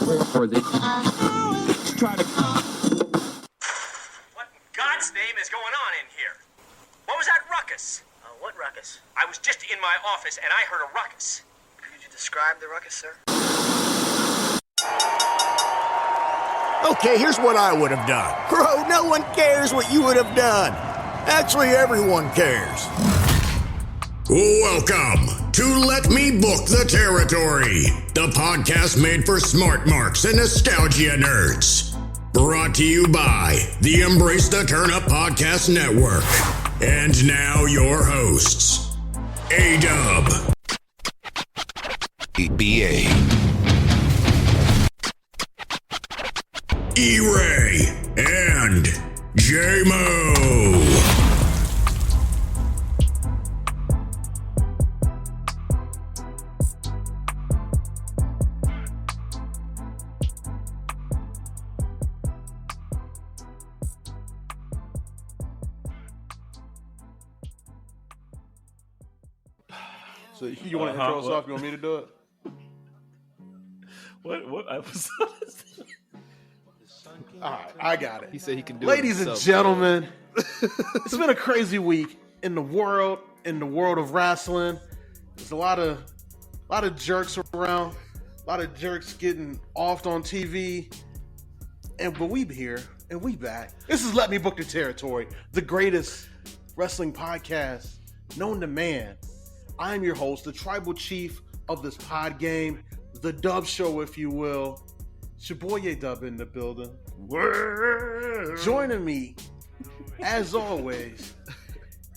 in God's name is going on in here? What was that ruckus? What ruckus? I was just in my office and I heard a ruckus. Could you describe the ruckus, sir? Okay, here's what I would have done. Bro, no one cares what you would have done. Actually, everyone cares. Welcome to Let Me Book the Territory, the podcast made for smart marks and nostalgia nerds. Brought to you by the Embrace the Turn Up Podcast Network. And now your hosts, A-Dub, B.A. E-Ray, and J-Mo. So you want to intro us off? You want me to do it? What episode is this? All right, I got it. He said he can do Ladies it and gentlemen, it's been a crazy week in the world of wrestling. There's a lot of jerks around, a lot of jerks getting offed on TV, but we here and we back. This is Let Me Book the Territory, the greatest wrestling podcast known to man. I am your host, the tribal chief of this pod game, the Dub Show, if you will. It's your boy A-Dub in the building. Joining me, as always,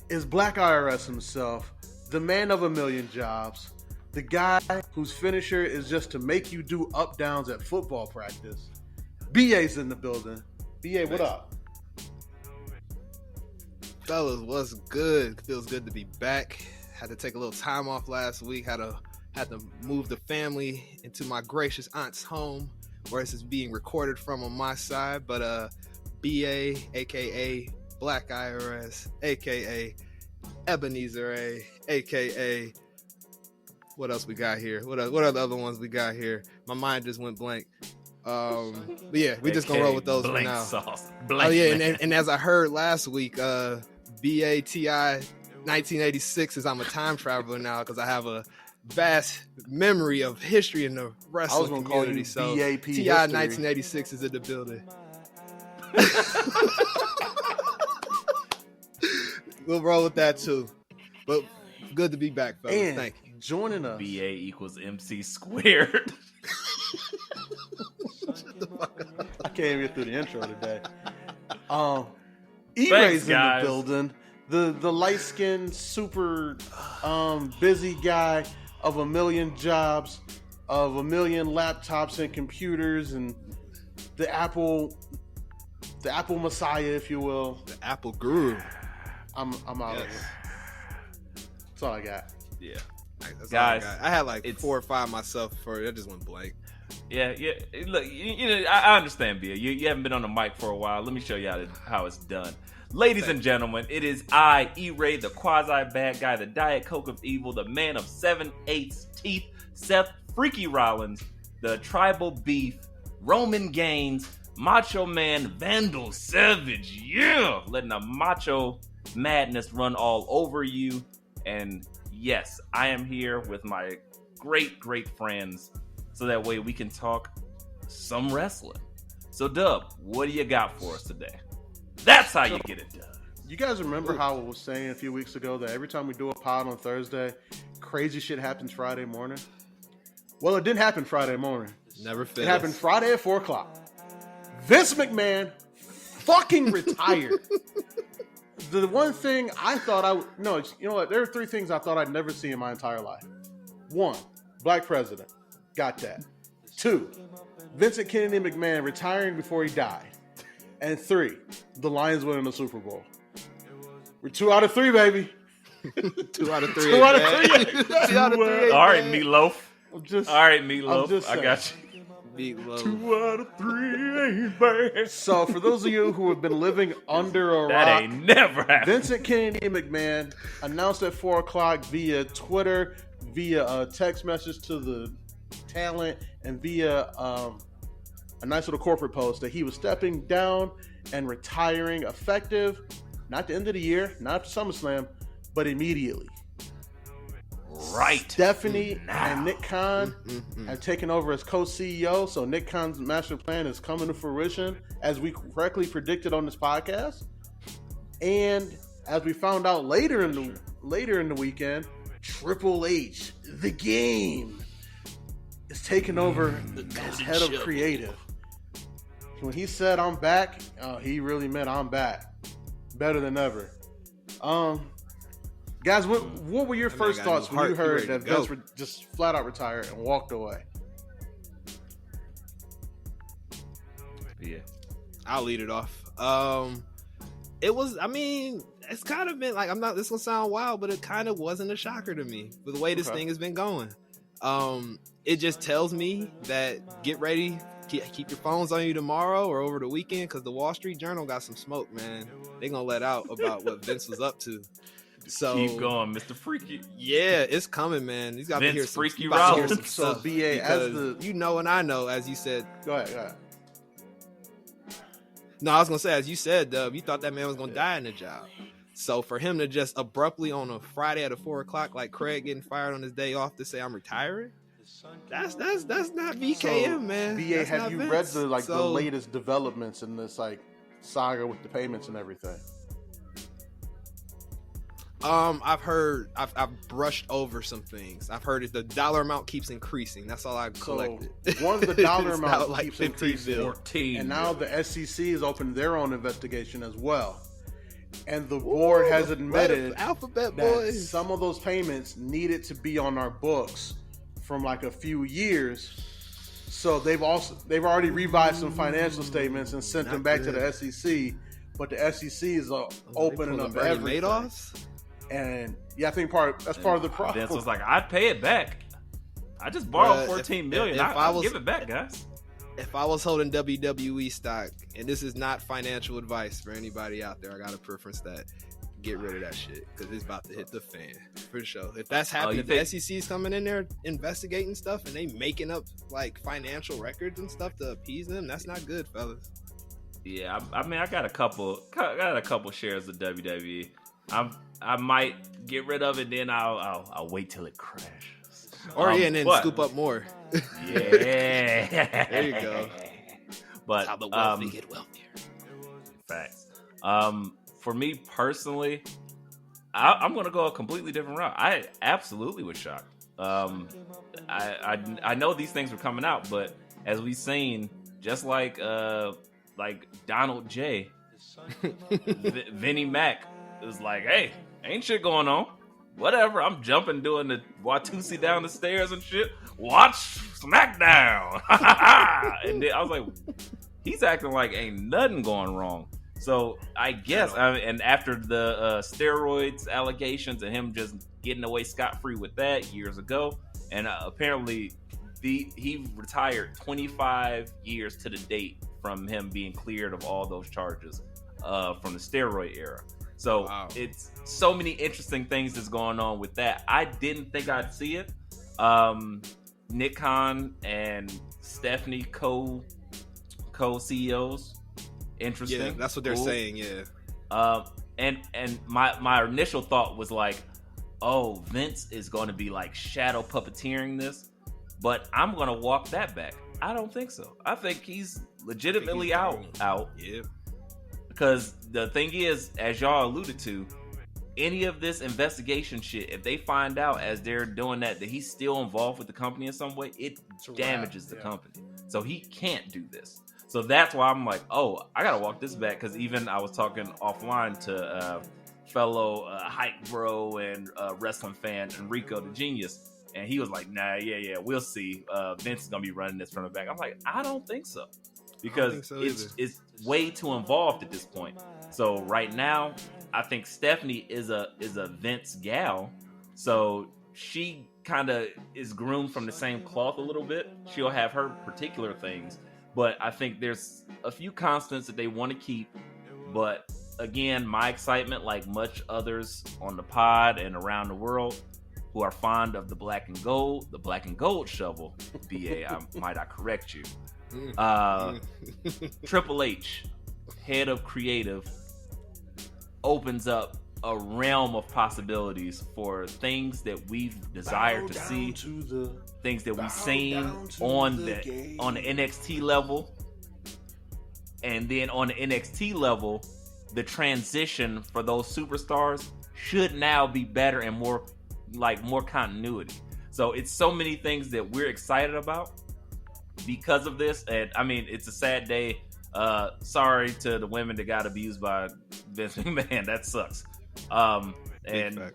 is Black IRS himself, the man of a million jobs, the guy whose finisher is just to make you do up-downs at football practice. BA's in the building. BA, what up? Fellas, what's good? Feels good to be back. Had to take a little time off last week. Had to move the family into my gracious aunt's home, where this is being recorded from on my side. But BA, aka Black IRS, aka Ebenezer A, aka what else we got here? What are the other ones we got here? My mind just went blank. But yeah, we just gonna roll with those for now. Sauce. Oh yeah, and as I heard last week, BATI 1986 is I'm a time traveler now because I have a vast memory of history in the wrestling community. So BAP TI history. 1986 is in the building. We'll roll with that too. But good to be back, fellas. And thank you. Joining us, BA equals MC squared. I can't even get through the intro today. E-Ray's in the building. The light-skinned, super busy guy of a million jobs, of a million laptops and computers, and the Apple Messiah, if you will. The Apple Guru. I'm out of here. That's all I got. Yeah. That's Guys, all I had like 4 or 5 myself before it just went blank. Yeah. Look, I understand, BA. You haven't been on the mic for a while. Let me show you how it's done. Ladies and gentlemen, it is I, E-Ray, the quasi-bad guy, the Diet Coke of evil, the man of 7/8 teeth, Seth Freaky Rollins, the tribal beef, Roman Gaines, Macho Man, Vandal Savage, yeah! Letting the macho madness run all over you. And yes, I am here with my great, great friends, so that way we can talk some wrestling. So, Dub, what do you got for us today? That's how you get it done. You guys remember how I was saying a few weeks ago that every time we do a pod on Thursday, crazy shit happens Friday morning? Well, it didn't happen Friday morning. Never fails. It happened Friday at 4 o'clock. Vince McMahon fucking retired. The one thing I thought you know what? There are 3 things I thought I'd never see in my entire life. 1, black president. Got that. 2, Vincent Kennedy McMahon retiring before he died. And 3, the Lions winning the Super Bowl. We're 2 out of 3, baby. 2 out of 3. 2 out of 3. 2 out of 3. All right, Meatloaf. All right, Meatloaf. I got you. Meatloaf. 2 out of 3 ain't bad. So, for those of you who have been living under a That rock, ain't never happened. Vincent Kennedy McMahon announced at 4 o'clock via Twitter, via a text message to the talent, and via a nice little corporate post that he was stepping down and retiring effective, not the end of the year, not after SummerSlam, but immediately. Right. Stephanie now. and Nick Khan have taken over as co-CEO, so Nick Khan's master plan is coming to fruition, as we correctly predicted on this podcast. And as we found out later in the weekend, Triple H, the Game, is taking over as head of creative. When he said I'm back, he really meant I'm back, better than ever. Guys, what were your first thoughts when you heard that Vince just flat out retired and walked away? Yeah, I'll lead it off. It was, I mean, it's kind of been like, this gonna sound wild, but it kind of wasn't a shocker to me with the way this thing has been going. It just tells me that get ready, keep your phones on you tomorrow or over the weekend, because the Wall Street Journal got some smoke, man. They gonna let out about what Vince was up to. So keep going, Mr. Freaky. Yeah, it's coming, man. He's got to hear some Freaky stuff. So BA, as you know and I know, as you said. Go ahead. No, I was gonna say, as you said, Dub, you thought that man was gonna die in the job. So for him to just abruptly on a Friday at 4:00, like Craig getting fired on his day off, to say I'm retiring, that's not BKM, man. BA, that's have you Vince. read the latest developments in this saga with the payments and everything? I've brushed over some things. I've heard the dollar amount keeps increasing. That's all I've collected. So once the dollar amount like keeps increasing, 14, and now the SEC has opened their own investigation as well. And the board has admitted Alphabet that Boys. some of those payments needed to be on our books from like a few years. So they've already revised some financial statements and sent them back to the SEC. But the SEC is opening up everything. Madoffs? And yeah, I think that's part of the problem. Vince was like, I'd pay it back. I just borrowed $14 million. I'll give it back, guys. If I was holding WWE stock, and this is not financial advice for anybody out there, I got a preference that get rid of that shit, because it's about to hit the fan for sure. If that's happening, if the SEC is coming in there investigating stuff and they making up like financial records and stuff to appease them, that's not good, fellas. Yeah, I mean, I got a couple shares of WWE. I might get rid of it, then I'll wait till it crashes. Or and then scoop up more. Yeah, there you go. But that's how the wealthy get wealthier. Facts. For me personally, I'm gonna go a completely different route. I absolutely was shocked. I know these things were coming out, but as we've seen, just like Donald J, Vinnie Mac was like, hey, ain't shit going on. Whatever, I'm jumping, doing the Watusi down the stairs and shit. Watch SmackDown. And then I was like, he's acting like ain't nothing going wrong. So I guess, and after the steroids allegations and him just getting away scot-free with that years ago, and apparently he retired 25 years to the date from him being cleared of all those charges from the steroid era. So It's so many interesting things that's going on with that. I didn't think I'd see it. Nick Khan and Stephanie co-CEOs. Interesting. Yeah, that's what they're saying. Yeah. And my initial thought was like, oh, Vince is going to be like shadow puppeteering this, but I'm going to walk that back. I don't think so. I think he's legitimately out. Yeah. Because the thing is, as y'all alluded to, any of this investigation shit, if they find out as they're doing that he's still involved with the company in some way, it damages the company. So he can't do this. So that's why I'm like, oh, I gotta walk this back. Because even I was talking offline to fellow hype bro and wrestling fan Enrico the Genius, and he was like, nah, yeah, we'll see. Vince is gonna be running this from the back. I'm like, I don't think so, because it's way too involved at this point. So right now, I think Stephanie is a Vince gal, so she kind of is groomed from the same cloth a little bit. She'll have her particular things, but I think there's a few constants that they want to keep. But again, my excitement, like much others on the pod and around the world who are fond of the black and gold shovel, BA, I correct you. Triple H, head of creative, opens up a realm of possibilities for things that we've desired to see, things that we've seen on the NXT level, and then on the NXT level, the transition for those superstars should now be better and more continuity. So it's so many things that we're excited about because of this, and I mean, it's a sad day. Sorry to the women that got abused by Vince McMahon. That sucks. And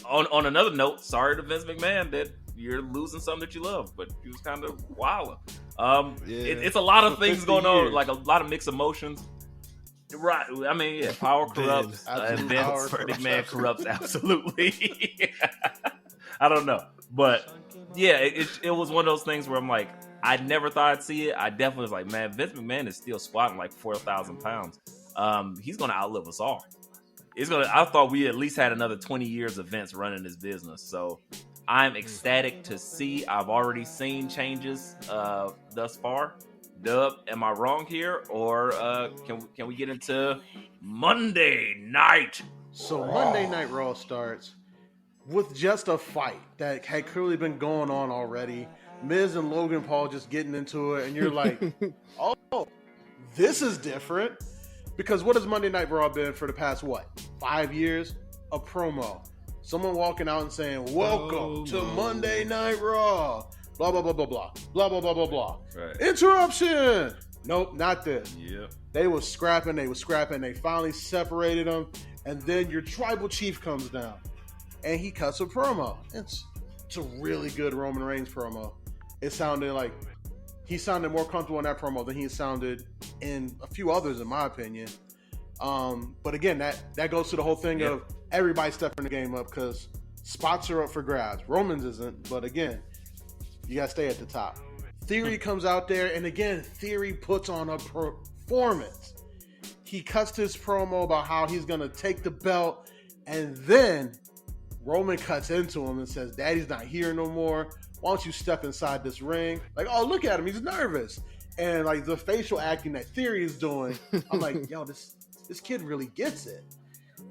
on another note, sorry to Vince McMahon that you're losing something that you love, but he was kind of wild. It's a lot of things going on, like a lot of mixed emotions. Right. I mean, yeah, power corrupts, and Vince McMahon corrupts absolutely. I don't know, but yeah, it was one of those things where I'm like, I never thought I'd see it. I definitely was like, man, Vince McMahon is still squatting like 4,000 pounds. He's gonna outlive us all. I thought we at least had another 20 years of Vince running this business. So I'm ecstatic to see. I've already seen changes thus far. Dub, am I wrong here, or can we get into Monday Night? So Monday Night Raw starts with just a fight that had clearly been going on already. Miz and Logan Paul just getting into it, and you're like, oh, this is different. Because what has Monday Night Raw been for the past, 5 years? A promo. Someone walking out and saying, welcome to Monday Night Raw. Blah, blah, blah, blah, blah. Blah, blah, blah, blah, blah. Right. Interruption. Nope, not this. Yeah. They was scrapping. They finally separated them. And then your tribal chief comes down. And he cuts a promo. It's a really good Roman Reigns promo. It sounded like he sounded more comfortable in that promo than he sounded in a few others, in my opinion. But again, that goes to the whole thing of everybody stepping the game up because spots are up for grabs. Roman's isn't, but again, you got to stay at the top. Theory comes out there, and again, Theory puts on a performance. He cuts this promo about how he's going to take the belt, and then Roman cuts into him and says, Daddy's not here no more. Why don't you step inside this ring? Like, oh, look at him. He's nervous. And, like, the facial acting that Theory is doing, I'm like, yo, this kid really gets it.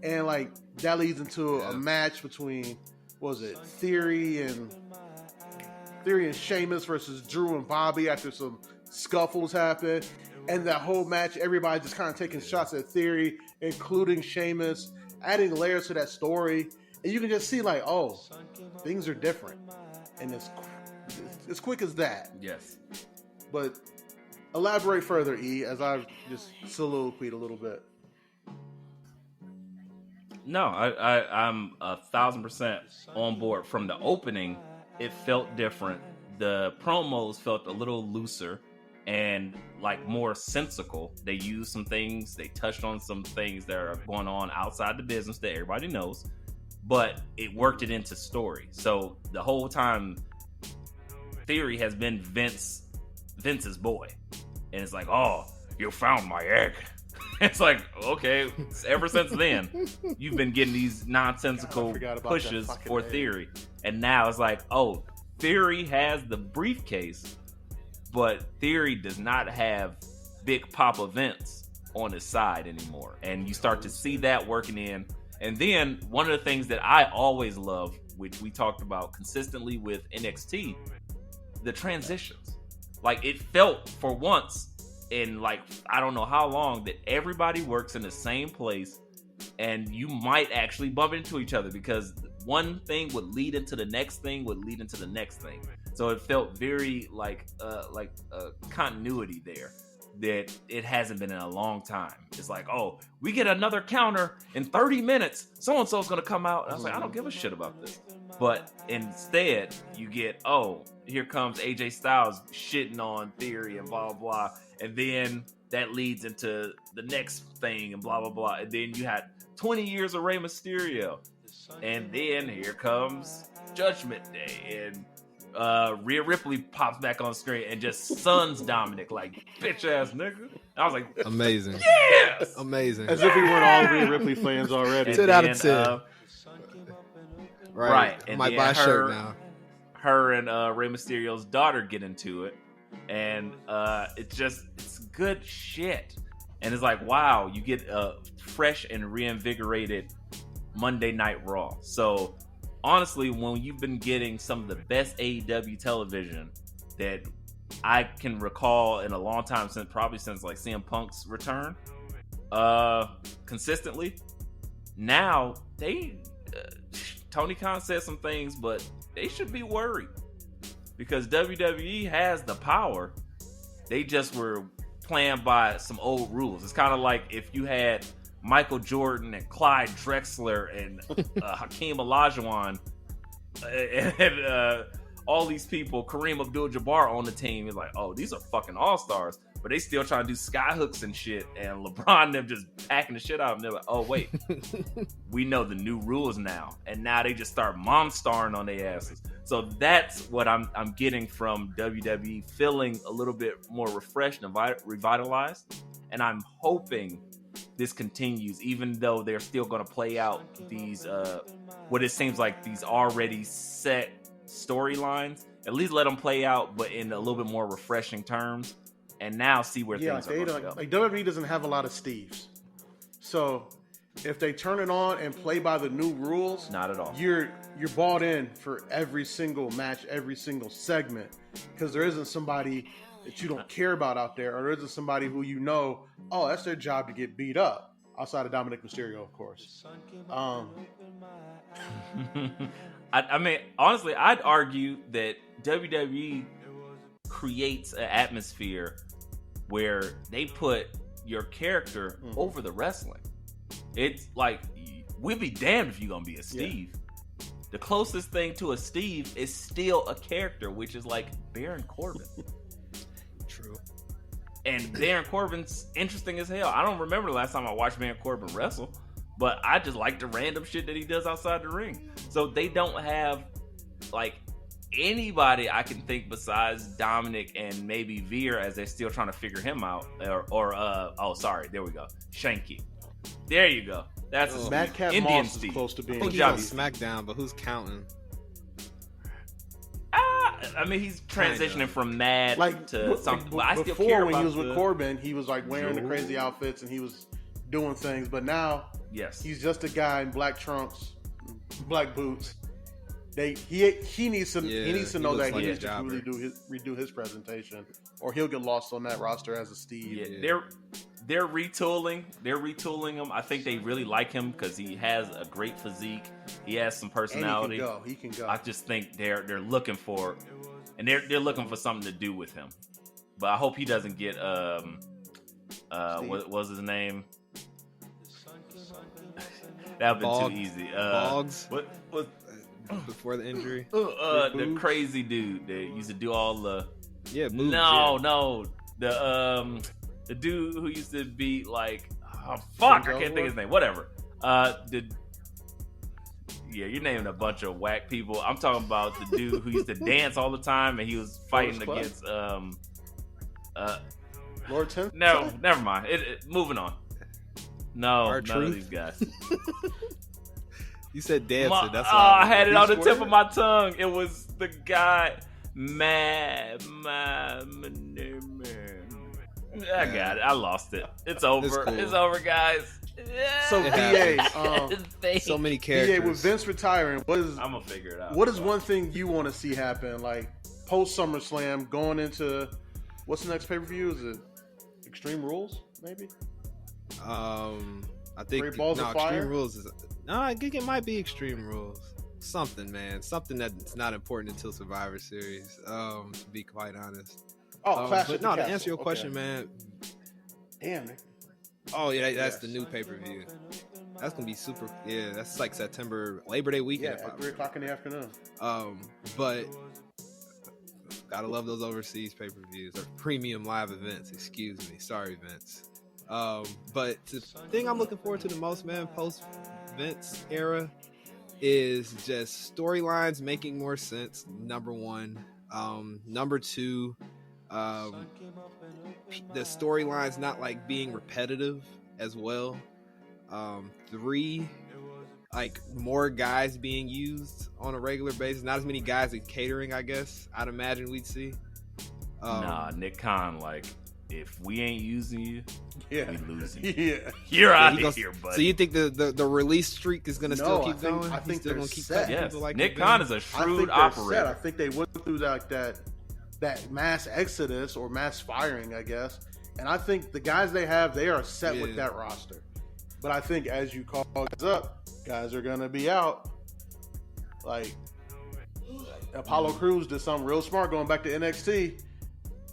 And, like, that leads into a match between, Theory and Sheamus versus Drew and Bobby after some scuffles happen. And that whole match, everybody just kind of taking shots at Theory, including Sheamus, adding layers to that story. And you can just see, like, oh, things are different. And it's as quick as that. Yes. But elaborate further, E, as I've just soliloquied a little bit. No, I'm 1,000% on board. From the opening, it felt different. The promos felt a little looser and like more sensical. They used some things, they touched on some things that are going on outside the business that everybody knows, but it worked it into story. So the whole time, Theory has been Vince's boy. And it's like, oh, you found my egg. It's like, okay, ever since then, you've been getting these nonsensical pushes for Theory. And now it's like, oh, Theory has the briefcase, but Theory does not have big pop events on his side anymore. And you start to see that working in. And then one of the things that I always love, which we talked about consistently with NXT, the transitions. Like, it felt for once in like, I don't know how long, that everybody works in the same place and you might actually bump into each other because one thing would lead into the next thing would lead into the next thing. So it felt very like continuity there that it hasn't been in a long time. It's like, oh, we get another counter in 30 minutes. So-and-so's going to come out. And I was like, I don't give a shit about this. But instead, you get, oh, here comes AJ Styles shitting on Theory and blah, blah, blah. And then that leads into the next thing and blah, blah, blah. And then you had 20 years of Rey Mysterio. And then here comes Judgment Day. And Rhea Ripley pops back on screen and just suns Dominic like, bitch ass nigga. I was like, amazing. Yes! Amazing. As if we weren't all Rhea Ripley fans already. 10 out of 10. Right. I And might buy a shirt now. Her and Rey Mysterio's daughter get into it. and it's good shit. And it's like, wow, you get a fresh and reinvigorated Monday Night Raw. So honestly, when you've been getting some of the best AEW television that I can recall in a long time, since like CM Punk's return, consistently, now Tony Khan said some things, but they should be worried because WWE has the power. They just were playing by some old rules. It's kind of like if you had Michael Jordan and Clyde Drexler and Hakeem Olajuwon and all these people, Kareem Abdul-Jabbar on the team. It's like, oh, these are fucking all-stars, but they still trying to do sky hooks and shit, and LeBron and them just packing the shit out of them. They're like, oh wait, we know the new rules now, and now they just start mom-starring on their asses. So that's what I'm getting from WWE, feeling a little bit more refreshed and revitalized, and I'm hoping this continues, even though they're still going to play out these what it seems like these already set storylines. At least let them play out, but in a little bit more refreshing terms, and now see where things are going to go. Like WWE doesn't have a lot of Steves, so if they turn it on and play by the new rules, not at all. You're bought in for every single match, every single segment, because there isn't somebody that you don't care about out there, or there isn't somebody who you know, oh, that's their job to get beat up, outside of Dominic Mysterio, of course. I mean, honestly, I'd argue that WWE creates an atmosphere where they put your character over the wrestling. It's like, we'd be damned if you're going to be a Steve. Yeah. The closest thing to a Steve is still a character, which is like Baron Corbin. True. And Baron Corbin's interesting as hell. I don't remember the last time I watched Baron Corbin wrestle, but I just like the random shit that he does outside the ring. So they don't have like anybody I can think besides Dominic and maybe Veer, as they're still trying to figure him out. There we go. Shanky. There you go. That's Madcap Indian Moss Steve. is close to being. I think he's on SmackDown, but who's counting? I mean, he's transitioning from Mad to something. But I still care before, when about he was with Corbin, he was like wearing the crazy outfits and he was doing things. But now, yes, he's just a guy in black trunks, black boots. He needs to know that he needs to really redo his presentation, or he'll get lost on that roster as a Steve. Yeah. They're retooling him. I think they really like him because he has a great physique. He has some personality. And he can go. I just think they're looking for, and they're looking for something to do with him. But I hope he doesn't get what was his name? That'd been too easy. Boggs. What before the injury? The crazy dude that used to do all the moves. No, the dude who used to be like, oh fuck, I can't think of his name. Whatever. You're naming a bunch of whack people. I'm talking about the dude who used to dance all the time, and he was fighting against Lord Tim. No, never mind. Moving on. No, none R-Truth? of these guys. You said dancing. That's all. I had it on the tip of my tongue. It was the guy. I got it. I lost it. It's over. Cool. It's over, guys. So VA, so many characters. VA, with Vince retiring, I'm gonna figure it out. What is one thing you want to see happen, like post SummerSlam, going into what's the next pay-per-view? Is it Extreme Rules? Maybe. I think Great Balls of Fire? Extreme Rules is I think it might be Extreme Rules. Something, man. Something that's not important until Survivor Series. To be quite honest. Clash but at the no, to Castle. answer your question, man. Damn it. Oh yeah, that's the new pay-per-view. That's gonna be super. Yeah, that's like September Labor Day weekend. Yeah, at 3:00 in the afternoon. But gotta love those overseas pay-per-views or premium live events. Excuse me, sorry, Vince. But the thing I'm looking forward to the most, man, post Vince era, is just storylines making more sense. Number one. Number two, the storylines not like being repetitive as well. Three, like more guys being used on a regular basis. Not as many guys in catering, I guess I'd imagine we'd see. Nah, Nick Khan, like, if we ain't using you, Yeah. we losing you. Yeah. You're out he of here, buddy. So you think the release streak is gonna still keep going? I think He's still they're gonna keep set. cutting Yes, people like Nick that? Khan is a I shrewd think they're operator. set. I think they went through that mass exodus or mass firing, I guess. And I think the guys they have, they are set with that roster. But I think as you call guys up, guys are gonna be out. Like Apollo Crews did something real smart going back to NXT.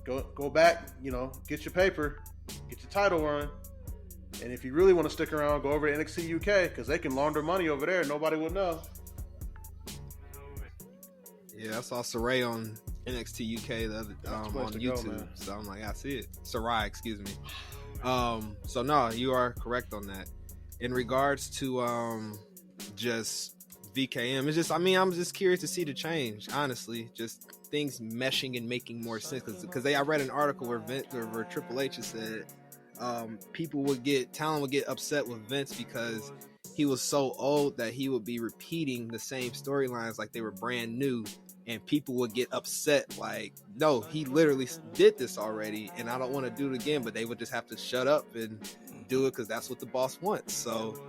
Go back, get your paper, get your title run. And if you really want to stick around, go over to NXT UK because they can launder money over there. Nobody would know. Yeah, I saw Sarai on NXT UK the other on YouTube, so I'm like, I see it. Sarai, excuse me. So no, you are correct on that. In regards to just VKM, it's just, I'm just curious to see the change. Honestly, just things meshing and making more sense. Because I read an article where Triple H has said talent would get upset with Vince because he was so old that he would be repeating the same storylines like they were brand new. And people would get upset, like, no, he literally did this already, and I don't want to do it again. But they would just have to shut up and do it because that's what the boss wants. So,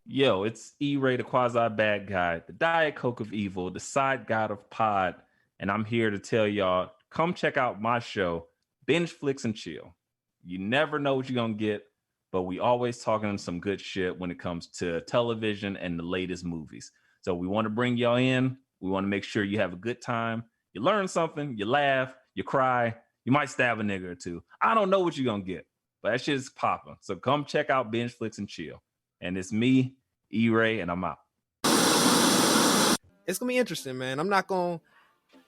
yo, it's E-Ray, the quasi bad guy, the Diet Coke of evil, the side god of pod, and I'm here to tell y'all, come check out my show, Binge Flicks and Chill. You never know what you're gonna get, but we always talking some good shit when it comes to television and the latest movies. So we want to bring y'all in. We want to make sure you have a good time. You learn something, you laugh, you cry, you might stab a nigga or two. I don't know what you're going to get, but that shit is popping. So come check out Binge Flicks and Chill. And it's me, E-Ray, and I'm out. It's going to be interesting, man. I'm not going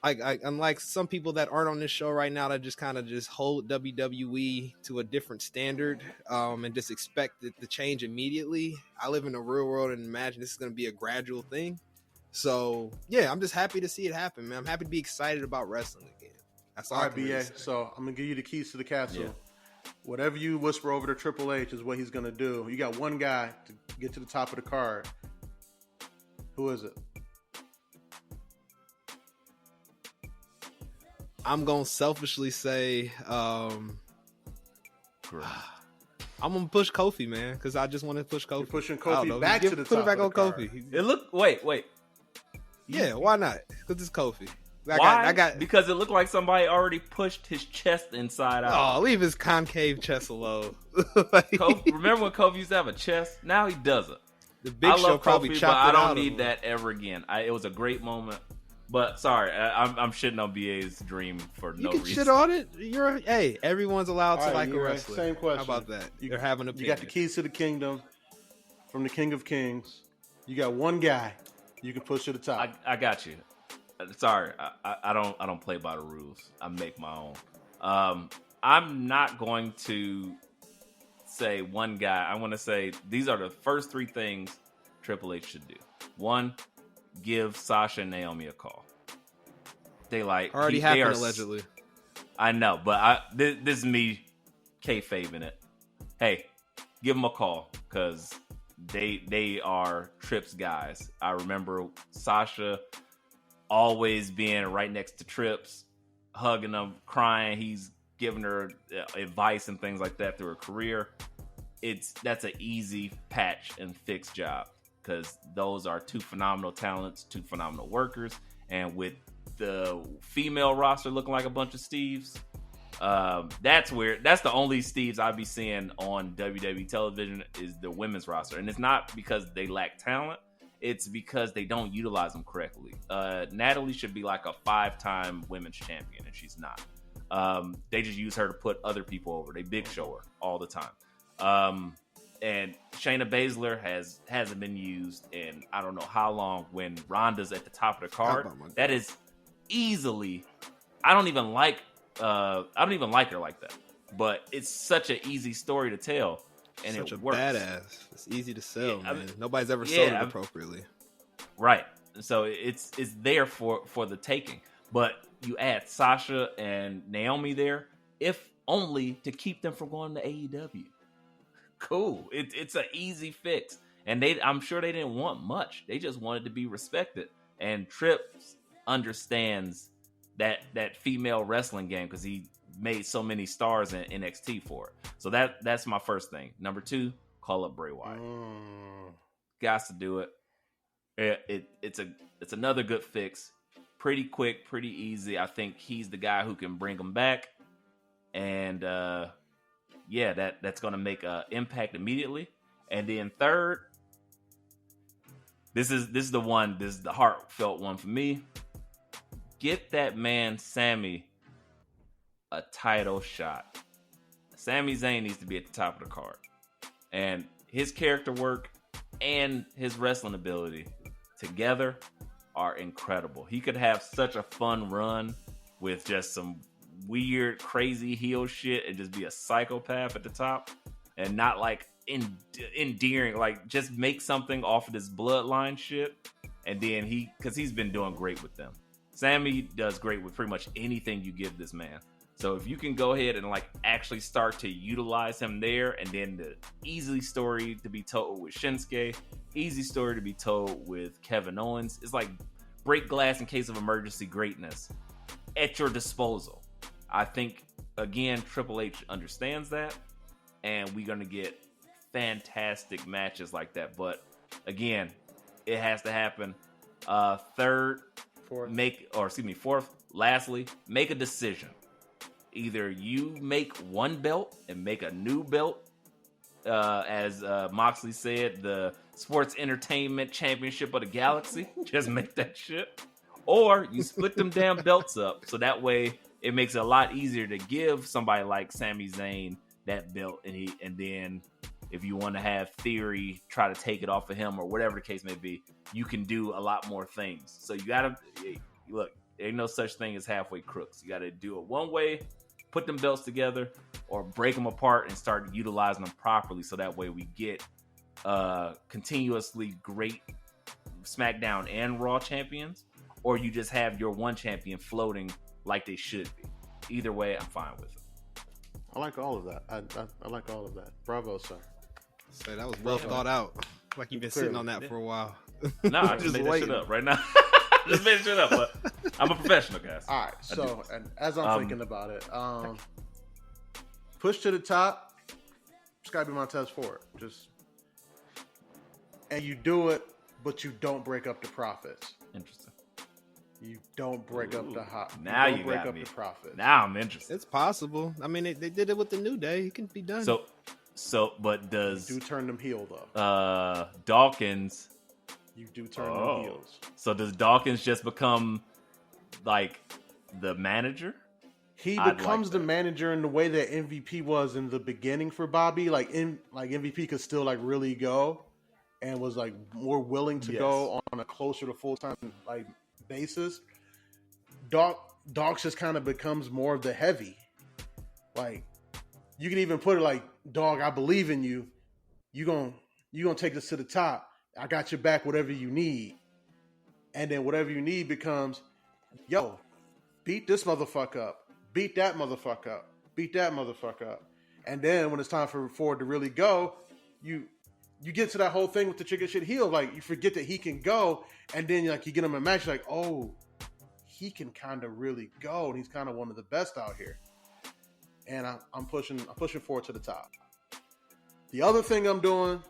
to, unlike some people that aren't on this show right now that just kind of just hold WWE to a different standard and just expect it to change immediately. I live in the real world and imagine this is going to be a gradual thing. So, yeah, I'm just happy to see it happen, man. I'm happy to be excited about wrestling again. That's all right, BA. So I'm going to give you the keys to the castle. Yeah. Whatever you whisper over to Triple H is what he's going to do. You got one guy to get to the top of the card. Who is it? I'm going to selfishly say I'm going to push Kofi, man, because I just want to push Kofi. You're pushing Kofi back to the top. Put it back on Kofi. Wait. Yeah, why not? Because it's Kofi. Why? Because it looked like somebody already pushed his chest inside out. Oh, leave his concave chest alone. Remember when Kofi used to have a chest? Now he doesn't. The Big Show probably Kofi, chopped but I it out don't need that ever again. It was a great moment. But sorry, I'm shitting on BA's dream for no reason. You can shit on it. Hey, everyone's allowed to like a wrestler. Same question. How about that? They're having an opinion. You got the keys to the kingdom from the King of Kings. You got one guy you can push to the top. I got you. Sorry, I don't play by the rules. I make my own. I'm not going to say one guy. I want to say these are the first three things Triple H should do. One, give Sasha and Naomi a call. They already happened allegedly. I know, but this is me kayfabing it. Hey, give them a call because they are Trips guys. I remember Sasha always being right next to Trips, hugging him, crying. He's giving her advice and things like that through her career. That's an easy patch and fix job because those are two phenomenal talents, two phenomenal workers, and with the female roster looking like a bunch of Steves, that's the only Steves I'd be seeing on WWE television is the women's roster, and it's not because they lack talent. It's because they don't utilize them correctly. Natalie should be like a 5-time women's champion, and she's not. They just use her to put other people over. They big show her all the time. And Shayna Baszler hasn't been used in I don't know how long. When Ronda's at the top of the card, that is easily. I don't even like her like that. But it's such an easy story to tell. And such it a works. Badass. It's easy to sell, man. Nobody's ever sold it appropriately. Right. So it's there for the taking. But you add Sasha and Naomi there, if only to keep them from going to AEW. Cool. It's an easy fix. And I'm sure they didn't want much. They just wanted to be respected. And Trips understands that female wrestling game because he made so many stars in NXT for it. So that's my first thing. Number 2, call up Bray Wyatt. Got to do it. It's another good fix. Pretty quick, pretty easy. I think he's the guy who can bring him back, and that's going to make an impact immediately. And then third, this is the one. This is the heartfelt one for me. Get that man Sami a title shot. Sami Zayn needs to be at the top of the card, and his character work and his wrestling ability together are incredible. He could have such a fun run with just some weird, crazy heel shit and just be a psychopath at the top, and not like endearing, like just make something off of this bloodline shit. And then because he's been doing great with them. Sammy does great with pretty much anything you give this man. So if you can go ahead and like actually start to utilize him there, and then the easy story to be told with Shinsuke, easy story to be told with Kevin Owens, it's like break glass in case of emergency greatness at your disposal. I think, again, Triple H understands that, and we're going to get fantastic matches like that. But again, it has to happen. Fourth, lastly, make a decision. Either you make one belt and make a new belt, as Moxley said, the Sports Entertainment Championship of the Galaxy. Just make that shit. Or you split them damn belts up, so that way it makes it a lot easier to give somebody like Sami Zayn that belt, and then if you want to have Theory try to take it off of him or whatever the case may be, you can do a lot more things. So you gotta look. There ain't no such thing as halfway crooks. You gotta do it one way, put them belts together, or break them apart and start utilizing them properly. So that way we get continuously great SmackDown and Raw champions, or you just have your one champion floating like they should be. Either way, I'm fine with it. I like all of that. I like all of that. Bravo, sir. Say that was well thought out. Like you've been sitting on that for a while. No, I just made that shit up right now. Just made shit up, but I'm a professional, guys. All right, so and as I'm thinking about it, push to the top. It's gotta be Montez Ford. And you do it, but you don't break up the profits. Interesting. You don't break up the hot. Now you you break got up me. the profits. Now I'm interested. It's possible. I mean, they did it with the New Day. It can be done. But does You do turn them heel though. Dawkins? You do turn them heels. So does Dawkins just become like the manager? He becomes the manager in the way that MVP was in the beginning for Bobby. Like MVP could still like really go, and was like more willing to go on a closer to full time like basis. Dawkins just kind of becomes more of the heavy. Like you can even put it like, dog, I believe in you. You gonna take this to the top. I got your back, whatever you need. And then whatever you need becomes, yo, beat this motherfucker up. Beat that motherfucker up. Beat that motherfucker up. And then when it's time for Ford to really go, you get to that whole thing with the chicken shit heel. Like, you forget that he can go. And then like you get him a match, like, oh, he can kind of really go. And he's kind of one of the best out here. And I'm pushing Ford to the top. The other thing I'm doing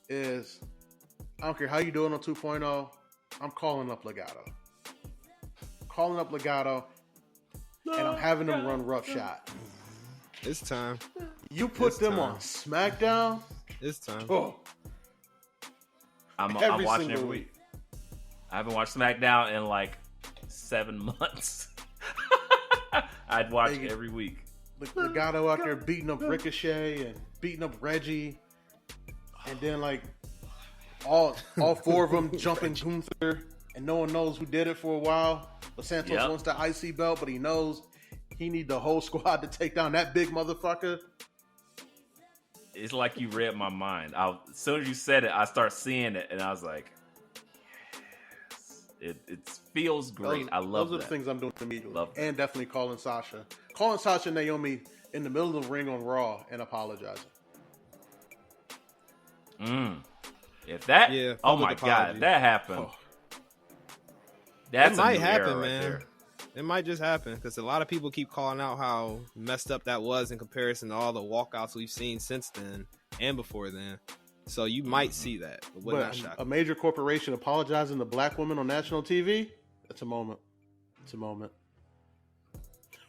is, I don't care how you doing on 2.0, I'm calling up Legato. And I'm having them run roughshot. It's time. You put them on SmackDown. It's time. Oh. I'm watching every week. I haven't watched SmackDown in like 7 months. I'd watch every week. Legato out there beating up Ricochet and beating up Reggie. And then like all four of them jumping Gunther, and no one knows who did it for a while. But Santos wants the IC belt, but he knows he need the whole squad to take down that big motherfucker. It's like you read my mind. As soon as you said it, I start seeing it, and I was like, yes. It feels great. I love those that. are the things I'm doing immediately. Love that. And definitely calling Sasha and Naomi in the middle of the ring on Raw and apologizing. If that, oh my apology. god, if that happened. That might happen, right man. there. It might just happen because a lot of people keep calling out how messed up that was in comparison to all the walkouts we've seen since then and before then. So you might see that, but would not shock a major corporation apologizing to black women on national TV, that's a moment. It's a moment.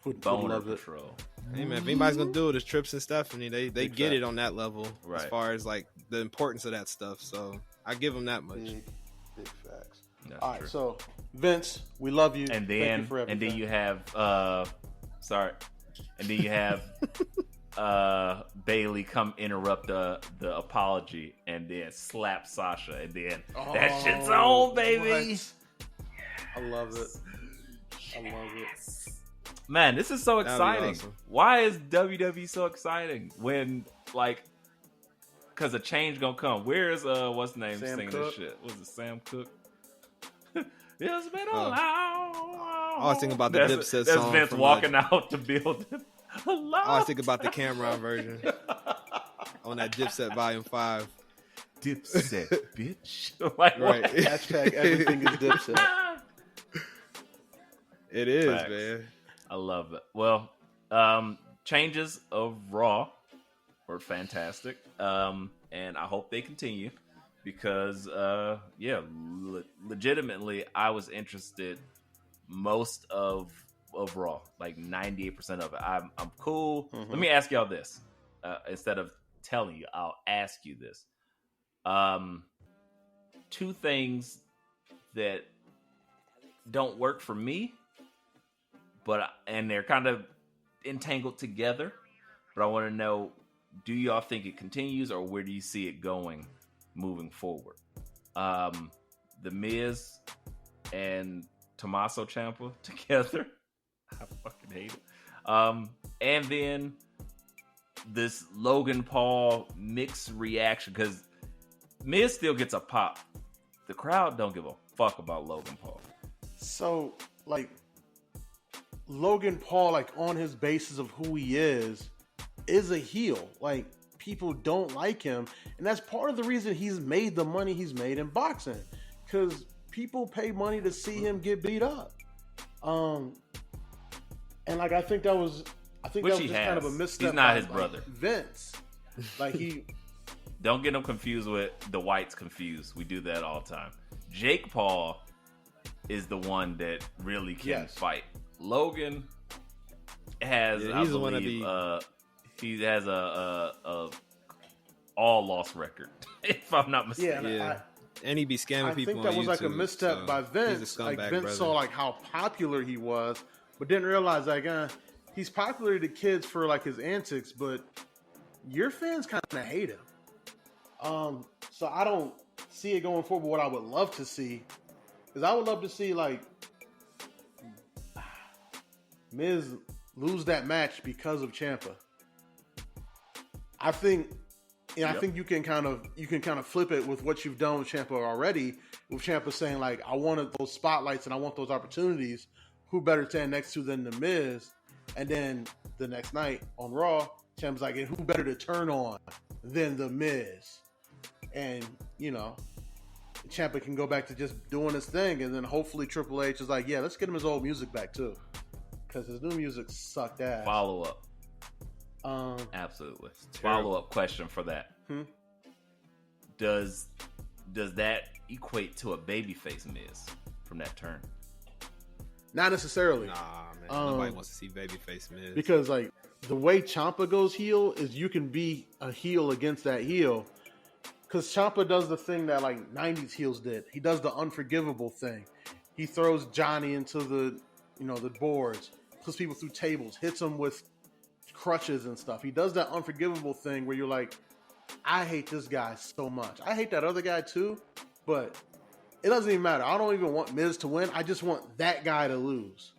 Would Boner love it. Patrol. Hey man, if anybody's gonna do it, it's Trips and Stephanie. They Big get fact. it on that level Right. as far as like the importance of that stuff. So I give them that much. Big facts. That's All right, true. so Vince, we love you. And Thank you then for and then everything. you have and then you have Bailey come interrupt the apology and then slap Sasha and then that shit's on, baby. What? I love it. I love it. Man, this is so That'd be exciting. awesome. Why is WWE so exciting when because a change gonna come? Where's what's the name Sam singing Cooke? this shit? Was it Sam Cook? It's been a Oh. long. I was thinking about the Dipset That's song Vince from, walking out to build a long I was thinking about the Cameron version on that Dipset Volume 5. Dipset, bitch. Like, Right. what? Hashtag everything is Dipset. It is, Facts. man. I love it. Well, changes of Raw were fantastic, and I hope they continue because, legitimately, I was interested most of Raw, like 98% of it. I'm cool. Mhm. Let me ask y'all this instead of telling you. I'll ask you this. Two things that don't work for me. And they're kind of entangled together. But I want to know, do y'all think it continues or where do you see it going moving forward? The Miz and Tommaso Ciampa together. I fucking hate it. And then this Logan Paul mixed reaction because Miz still gets a pop. The crowd don't give a fuck about Logan Paul. So, Logan Paul, on his basis of who he is a heel. People don't like him. And that's part of the reason he's made the money he's made in boxing. Because people pay money to see him get beat up. And I think that was Which just he kind of a has. misstep. He's not by, his brother. Vince. He Don't get them confused with the whites confused. We do that all the time. Jake Paul is the one that really can Yes. fight. Logan has, Yeah, I he's the one to believe, be- he has a all loss record, if I'm not mistaken. Yeah. And he be scamming I people think that on was YouTube, a misstep so by he's a Vince. scumbag Vince brother. saw how popular he was, but didn't realize he's popular to kids for his antics, but your fans kind of hate him. So I don't see it going forward. But what I would love to see is I would love to see Miz lose that match because of Ciampa. I think you can kind of flip it with what you've done with Ciampa already. With Ciampa saying I wanted those spotlights and I want those opportunities. Who better to stand next to than the Miz? And then the next night on Raw, Ciampa's and who better to turn on than the Miz? And Ciampa can go back to just doing his thing, and then hopefully Triple H is yeah, let's get him his old music back too, because his new music sucked ass. Follow up. Absolutely. Follow up question for that. Does that equate to a babyface Miz from that turn? Not necessarily. Nah, man. Nobody wants to see babyface Miz. Because the way Ciampa goes heel is you can be a heel against that heel. Because Ciampa does the thing that 90s heels did. He does the unforgivable thing. He throws Johnny into the boards, puts people through tables, hits them with crutches and stuff. He does that unforgivable thing where you're I hate this guy so much. I hate that other guy too, but it doesn't even matter. I don't even want Miz to win. I just want that guy to lose.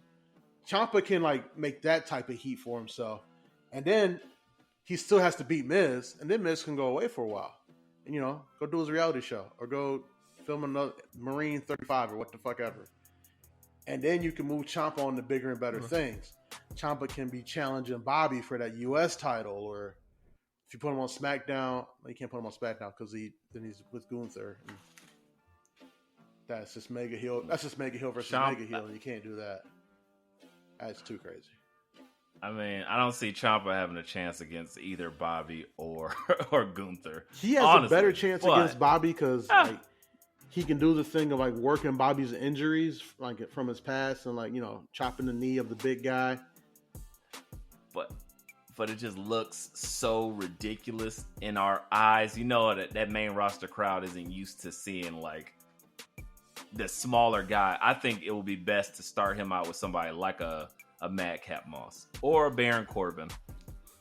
Ciampa can make that type of heat for himself. And then he still has to beat Miz, and then Miz can go away for a while. And go do his reality show or go film another Marine 35 or what the fuck ever. And then you can move Ciampa on to bigger and better things. Ciampa can be challenging Bobby for that U.S. title, or if you put him on SmackDown, you can't put him on SmackDown because he's with Gunther. And that's just mega heel. That's just mega heel versus mega heel. You can't do that. That's too crazy. I mean, I don't see Ciampa having a chance against either Bobby or or Gunther. He has honestly, a better chance against Bobby because like he can do the thing of like working Bobby's injuries like from his past and like chopping the knee of the big guy. But it just looks so ridiculous in our eyes. You know that main roster crowd isn't used to seeing like the smaller guy. I think it would be best to start him out with somebody like a Madcap Moss or a Baron Corbin,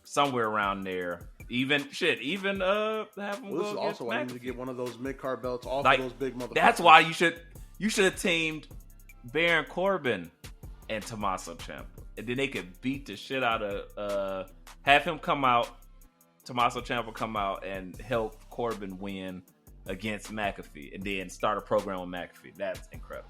somewhere around there. Even have him Well, go this is against also why you need McAfee. to get one of those mid-card belts off Like, of those big motherfuckers. That's why you should have teamed Baron Corbin and Tommaso Ciampa, and then they could beat the shit out of have him come out, Tommaso Ciampa come out and help Corbin win against McAfee, and then start a program with McAfee. That's incredible.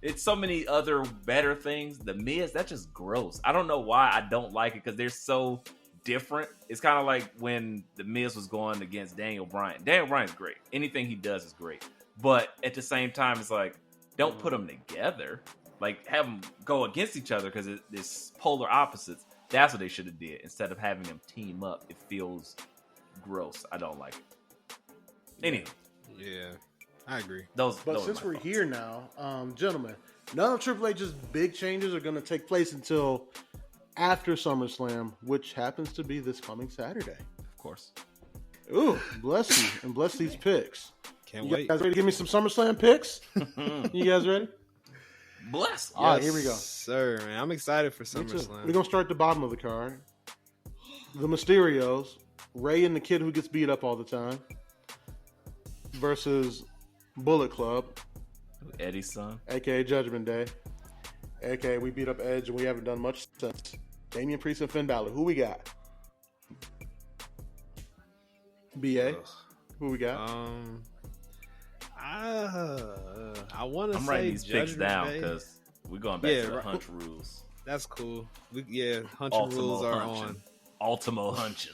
It's so many other better things. The Miz, that's just gross. I don't know why I don't like it because they're so different. It's kind of like when the Miz was going against Daniel Bryan. Daniel Bryan's great. Anything he does is great. But at the same time, it's like, don't put them together. Like, have them go against each other because it's polar opposites. That's what they should have did instead of having them team up. It feels gross. I don't like it. Anyway. Yeah, I agree. But those since are my we're thoughts. here now, gentlemen, none of Triple H's big changes are going to take place until after SummerSlam, which happens to be this coming Saturday. Of course. Ooh, bless you, and bless these picks. Can't You wait. guys ready to give me some SummerSlam picks? You guys ready? Bless. All right, here we go. Sir, man, I'm excited for Me too. SummerSlam. We're going to start at the bottom of the card. The Mysterios, Ray and the kid who gets beat up all the time, versus Bullet Club, Eddie's son. a.k.a. Judgment Day, a.k.a. we beat up Edge and we haven't done much since. Damian Priest and Finn Balor. Who we got? B.A. Ugh. Who we got? I want to I'm say writing these picks Judgment down Day. because we're going back Yeah, to the right. hunch rules. That's cool. Hunching Ultimo rules are hunching. on. Ultimo hunching.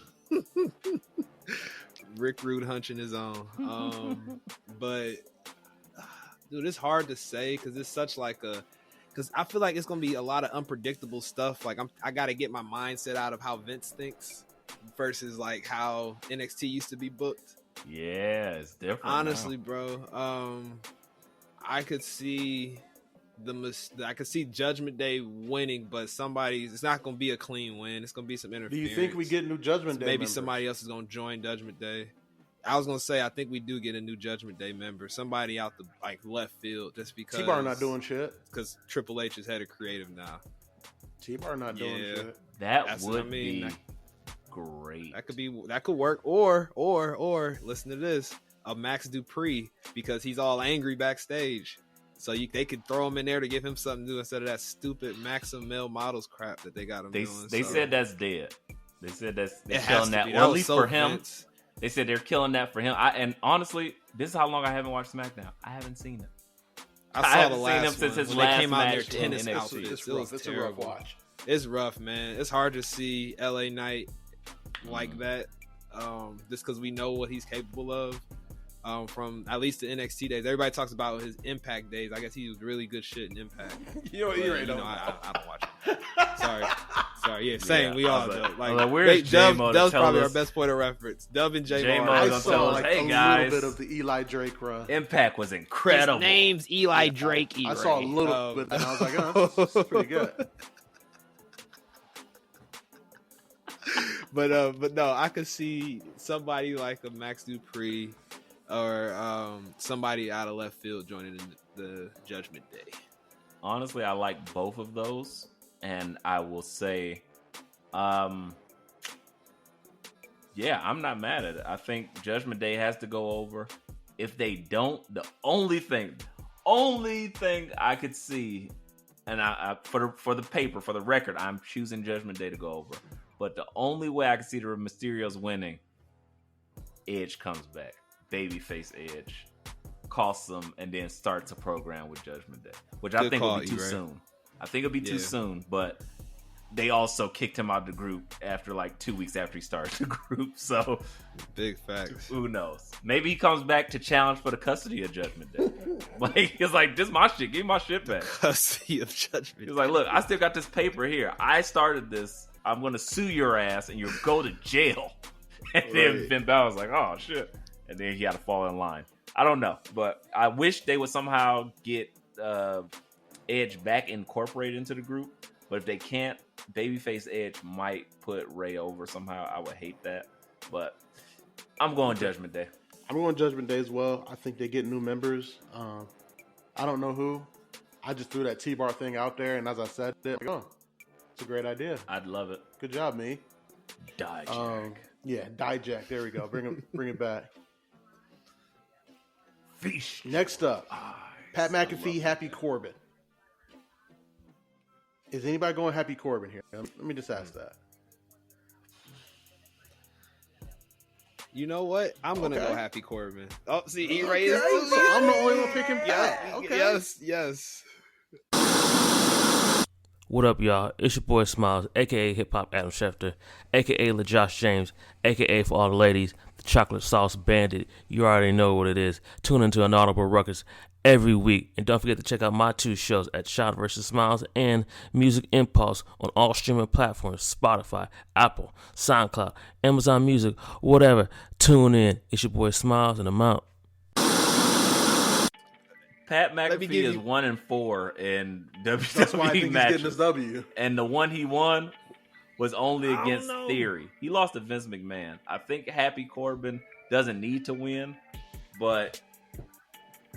Rick Rude hunching is on. But dude, it's hard to say because it's such like a. Because I feel like it's gonna be a lot of unpredictable stuff. Like I got to get my mindset out of how Vince thinks versus like how NXT used to be booked. Yeah, it's different. Honestly, now. bro, I could see I could see Judgment Day winning, but it's not gonna be a clean win. It's gonna be some Do interference. you think we get new Judgment Day Maybe members? somebody else is gonna join Judgment Day. I was gonna say I think we do get a new Judgment Day member, somebody out the left field, just because T-Bar not doing shit. because Triple H is head of creative now. T-Bar not doing Yeah. shit. That's Would what I mean. be great. That could work. Or listen to this: a Max Dupree because he's all angry backstage. So they could throw him in there to give him something to do instead of that stupid Maxim Male Models crap that they got him They doing. they So said that's dead. They said they're it has killing to that. be. Or at was least so for him. Vince. They said they're killing that for him. And honestly, this is how long I haven't watched SmackDown. I haven't seen it. I I saw haven't the seen last him since one his when last they came out in their match in tennis NXT. outfits. It's It was rough. It's a rough terrible. watch. It's rough, man. It's hard to see LA Knight like that, just because we know what he's capable of. From at least the NXT days, everybody talks about his Impact days. I guess he was really good shit in Impact. You But, ain't you know, know. I don't watch it. Sorry. Yeah, same. Yeah, we I all was do. like- Like, I was like, where's J-Mo to Dub's tell probably us- our best point of reference. Dub and J-Mo. J-Mo I gonna saw tell us, like "Hey, a guys." little bit of the Eli Drake run. Impact was incredible. Eli Drake. I saw a little bit, and I was like, oh, this is pretty good. But no, I could see somebody like a Max Dupree or somebody out of left field joining the Judgment Day. Honestly, I like both of those, and I will say, yeah, I'm not mad at it. I think Judgment Day has to go over. If they don't, the only thing I could see, and I for the record, I'm choosing Judgment Day to go over. But the only way I can see the Mysterios winning, Edge comes back, babyface Edge, costs them, and then starts a program with Judgment Day, which I Good think call, will be too E-Ray. soon. I think it'll be too Yeah. soon, but they also kicked him out of the group after like 2 weeks after he started the group. So Big facts. who knows? Maybe he comes back to challenge for the custody of Judgment Day. Like, it's like, this is my shit. Give me my shit back. Custody of Judgment. He's like, look, I still got this paper here. I started this. I'm going to sue your ass and you'll go to jail. And then Finn Balor's like, oh, shit. And then he had to fall in line. I don't know. But I wish they would somehow get Edge back incorporated into the group. But if they can't, babyface Edge might put Ray over somehow. I would hate that. But I'm going Judgment Day. I'm going Judgment Day as well. I think they get new members. I don't know who. I just threw that T-bar thing out there, and as I said it, like, oh, it's a great idea. I'd love it. Good job, me. Dijak. Yeah, Dijak. There we go. Bring it back. Fish. Next up, Pat McAfee, Happy Corbin. Is anybody going Happy Corbin here? Let me just ask that. You know what? I'm gonna go Happy Corbin. Oh, see, E-Ray So is. I'm the only one picking Pat. Yeah, Okay. Yes. What up, y'all? It's your boy Smiles, aka Hip Hop Adam Schefter, aka LaJosh James, aka for all the ladies, the Chocolate Sauce Bandit. You already know what it is. Tune into an Audible Ruckus every week, and don't forget to check out my 2 shows at Shot vs. Smiles and Music Impulse on all streaming platforms: Spotify, Apple, SoundCloud, Amazon Music, whatever. Tune in. It's your boy Smiles, and I'm out. Pat me McAfee give is you- 1-4 in WWE That's why I think he's matches. getting this W. And the one he won was only against Theory. He lost to Vince McMahon. I think Happy Corbin doesn't need to win, but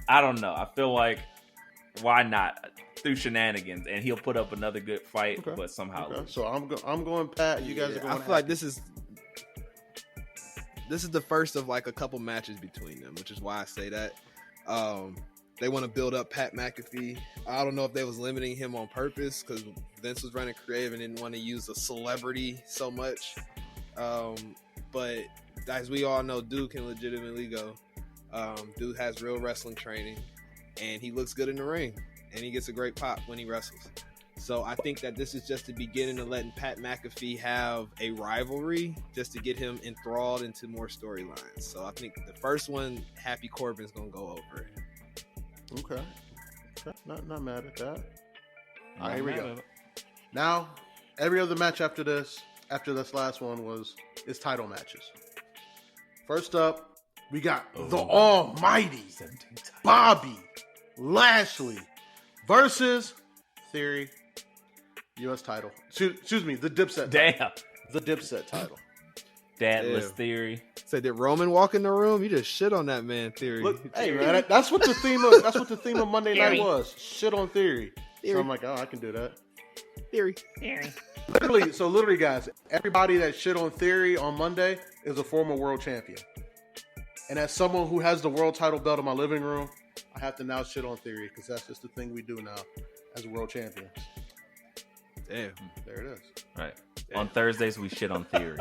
I don't know. I feel like, why not? Through shenanigans, and he'll put up another good fight, Okay. but somehow Okay. lose. So I'm going Pat. You guys are going I feel like this is the first of like a couple matches between them, which is why I say that. They want to build up Pat McAfee. I don't know if they was limiting him on purpose because Vince was running creative and didn't want to use a celebrity so much. But as we all know, dude can legitimately go. Dude has real wrestling training, and he looks good in the ring, and he gets a great pop when he wrestles. So I think that this is just the beginning of letting Pat McAfee have a rivalry, just to get him enthralled into more storylines. So I think the first one, Happy Corbin's gonna go over it. Okay. Not mad at that. All Not right, here we mad go. at it. Now, every other match after this last one is title matches. First up, we got the almighty 17 times. Bobby Lashley versus Theory, U.S. title. Excuse me, the Dipset title. Damn. The Dipset title. Dadless Damn. Theory. Say, did Roman walk in the room? You just shit on that man, Theory. Look, hey man, that's what the theme of Monday night was. Shit on Theory. So I'm like, oh, I can do that. Theory. Literally, guys, everybody that shit on Theory on Monday is a former world champion. And as someone who has the world title belt in my living room, I have to now shit on Theory because that's just the thing we do now as world champions. Damn. There it is. Right. On Thursdays, we shit on Theory.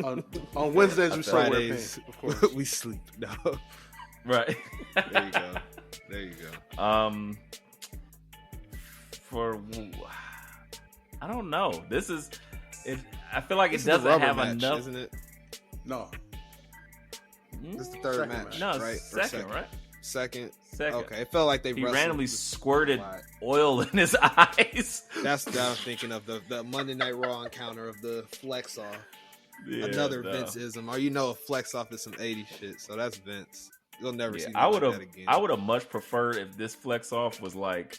On Wednesdays, we still wear Fridays, pink, of course. we sleep. No. Right. There you go. I don't know. This is it. I feel like This it is the doesn't rubber have match, enough. isn't it? No. This is the third Second match, No, right? Or second, right? Second. Second. Okay, it felt like they He wrestled randomly this- squirted Why? oil in his eyes. That's what I was thinking of, the Monday Night Raw encounter of the flex off. Yeah, Another no. Vince-ism. Or you know, a flex off is some 80s shit, so that's Vince. You'll never Yeah, see I nothing would like have. that again. I would have much preferred if this flex off was like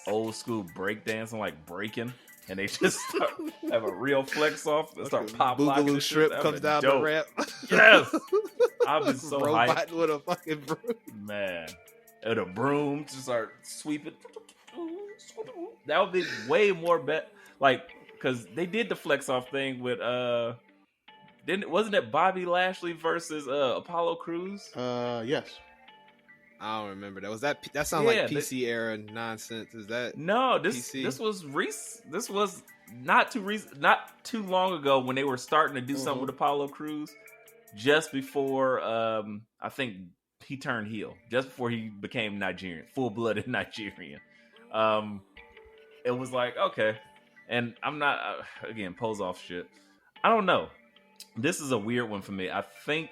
old school breakdancing, like breaking, and they just have a real flex off and start pop locking. Boogaloo and shit. strip That'd comes been down dope. the ramp. Yes, I've been so Robot hyped, with a fucking broom. man. And a broom to start sweeping. That would be way more bet. Like, because they did the flex off thing with wasn't it Bobby Lashley versus Apollo Crews? Yes. I don't remember that. Was that sounds Yeah, like PC era nonsense? Is that No, this PC? this was This was not too long ago when they were starting to do something with Apollo Crews. Just before I think he turned heel. Just before he became Nigerian, full blooded Nigerian. It was like, okay, And I'm not again pose off shit. I don't know. This is a weird one for me. I think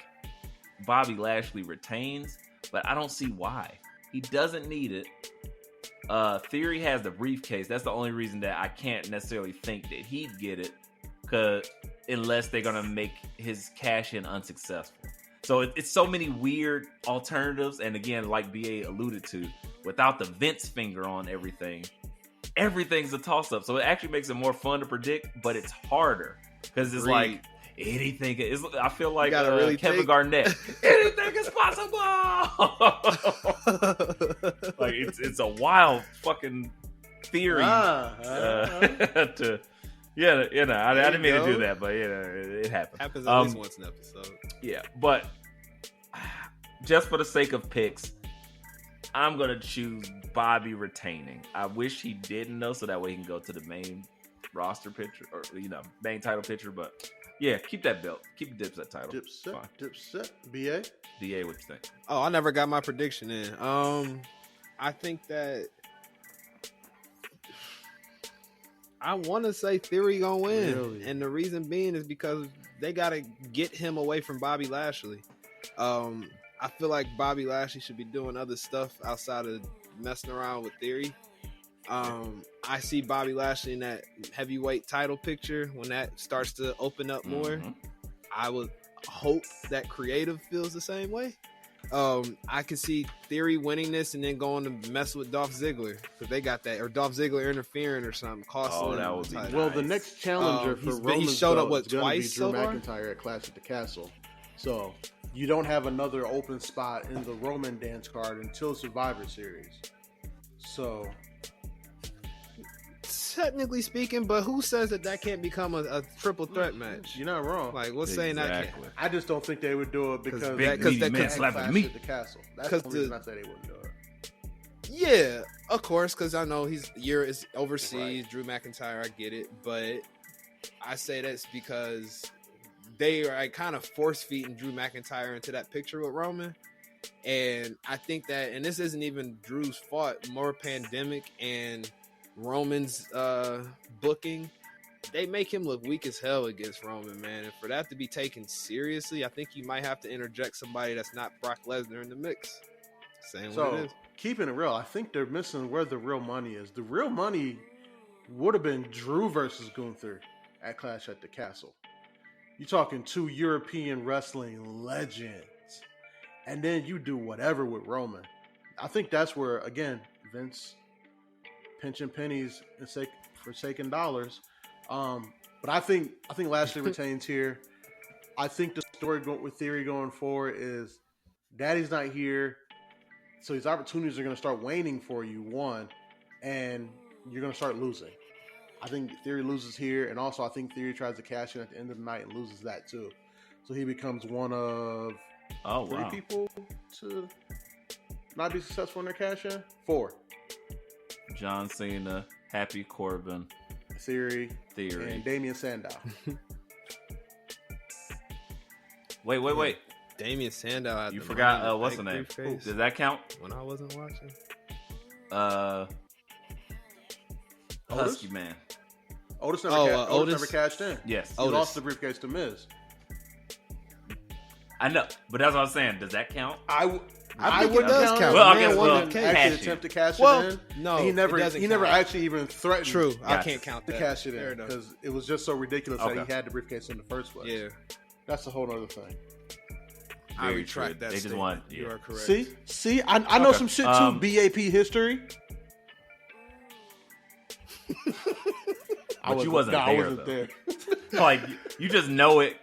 Bobby Lashley retains, but I don't see why. He doesn't need it. Theory has the briefcase. That's the only reason that I can't necessarily think that he'd get it, unless they're gonna make his cash in unsuccessful. So it's so many weird alternatives, and again, like BA alluded to, without the Vince finger on everything, everything's a toss up. So it actually makes it more fun to predict, but it's harder because it's like anything. I feel like really Kevin Garnett. Anything is possible. Like it's a wild fucking theory. I didn't mean to do that, but it happens. Happens at least once an episode. Yeah, but just for the sake of picks, I'm gonna choose Bobby retaining. I wish he didn't know, so that way he can go to the main roster picture or main title picture. But yeah, keep that belt, keep the Dipset title. Dipset, BA, what you think? Oh, I never got my prediction in. I think that I want to say Theory gonna win, and the reason being is because they gotta get him away from Bobby Lashley. I feel like Bobby Lashley should be doing other stuff outside of messing around with Theory. I see Bobby Lashley in that heavyweight title picture when that starts to open up more. I would hope that creative feels the same way. I could see Theory winning this and then going to mess with Dolph Ziggler because they got that, or Dolph Ziggler interfering or something. That would be nice. Well, the next challenger for Roman he showed up is going to be twice Drew so far? McIntyre at Clash at the Castle. So you don't have another open spot in the Roman dance card until Survivor Series. So technically speaking, but who says that can't become a triple threat match? You're not wrong. Like, what's saying that can't? I just don't think they would do it because that Clash slapping me at the Castle. That's the only reason I say they wouldn't do it. Yeah, of course, because I know he's is overseas. Right. Drew McIntyre, I get it, but I say that's because they are kind of force feeding Drew McIntyre into that picture with Roman, and I think that, and this isn't even Drew's fault, more pandemic and Roman's booking, they make him look weak as hell against Roman, man. And for that to be taken seriously, I think you might have to interject somebody that's not Brock Lesnar in the mix. Saying what it is. Keeping it real, I think they're missing where the real money is. The real money would have been Drew versus Gunther at Clash at the Castle. You're talking two European wrestling legends. And then you do whatever with Roman. I think that's where, again, Vince pinching pennies and forsaking dollars. But I think Lashley retains here. I think the story with Theory going forward is Daddy's not here, so these opportunities are going to start waning for you, one, and you're going to start losing. I think Theory loses here, and also I think Theory tries to cash in at the end of the night and loses that too. So he becomes one of three people to not be successful in their cash in. 4. John Cena, Happy Corbin, Theory, and Damian Sandow. Wait. Damian Sandow. You forgot what's the name? Does that count? When I wasn't watching. Husky Man. Otis never cashed in. Yes. He lost the briefcase to Miz. I know, but that's what I'm saying. Does that count? I think would it does count. Well, I guess actually attempt to cash it in. No, he never actually even threatened. True, Gotcha. I can't count to that. cash it in because it was just so ridiculous that he had the briefcase in the first place. Yeah, that's a whole other thing. I retract that. They just want. Yeah. You are correct. See, I know some shit too. BAP history. But you wasn't there. I wasn't there. Like you just know it.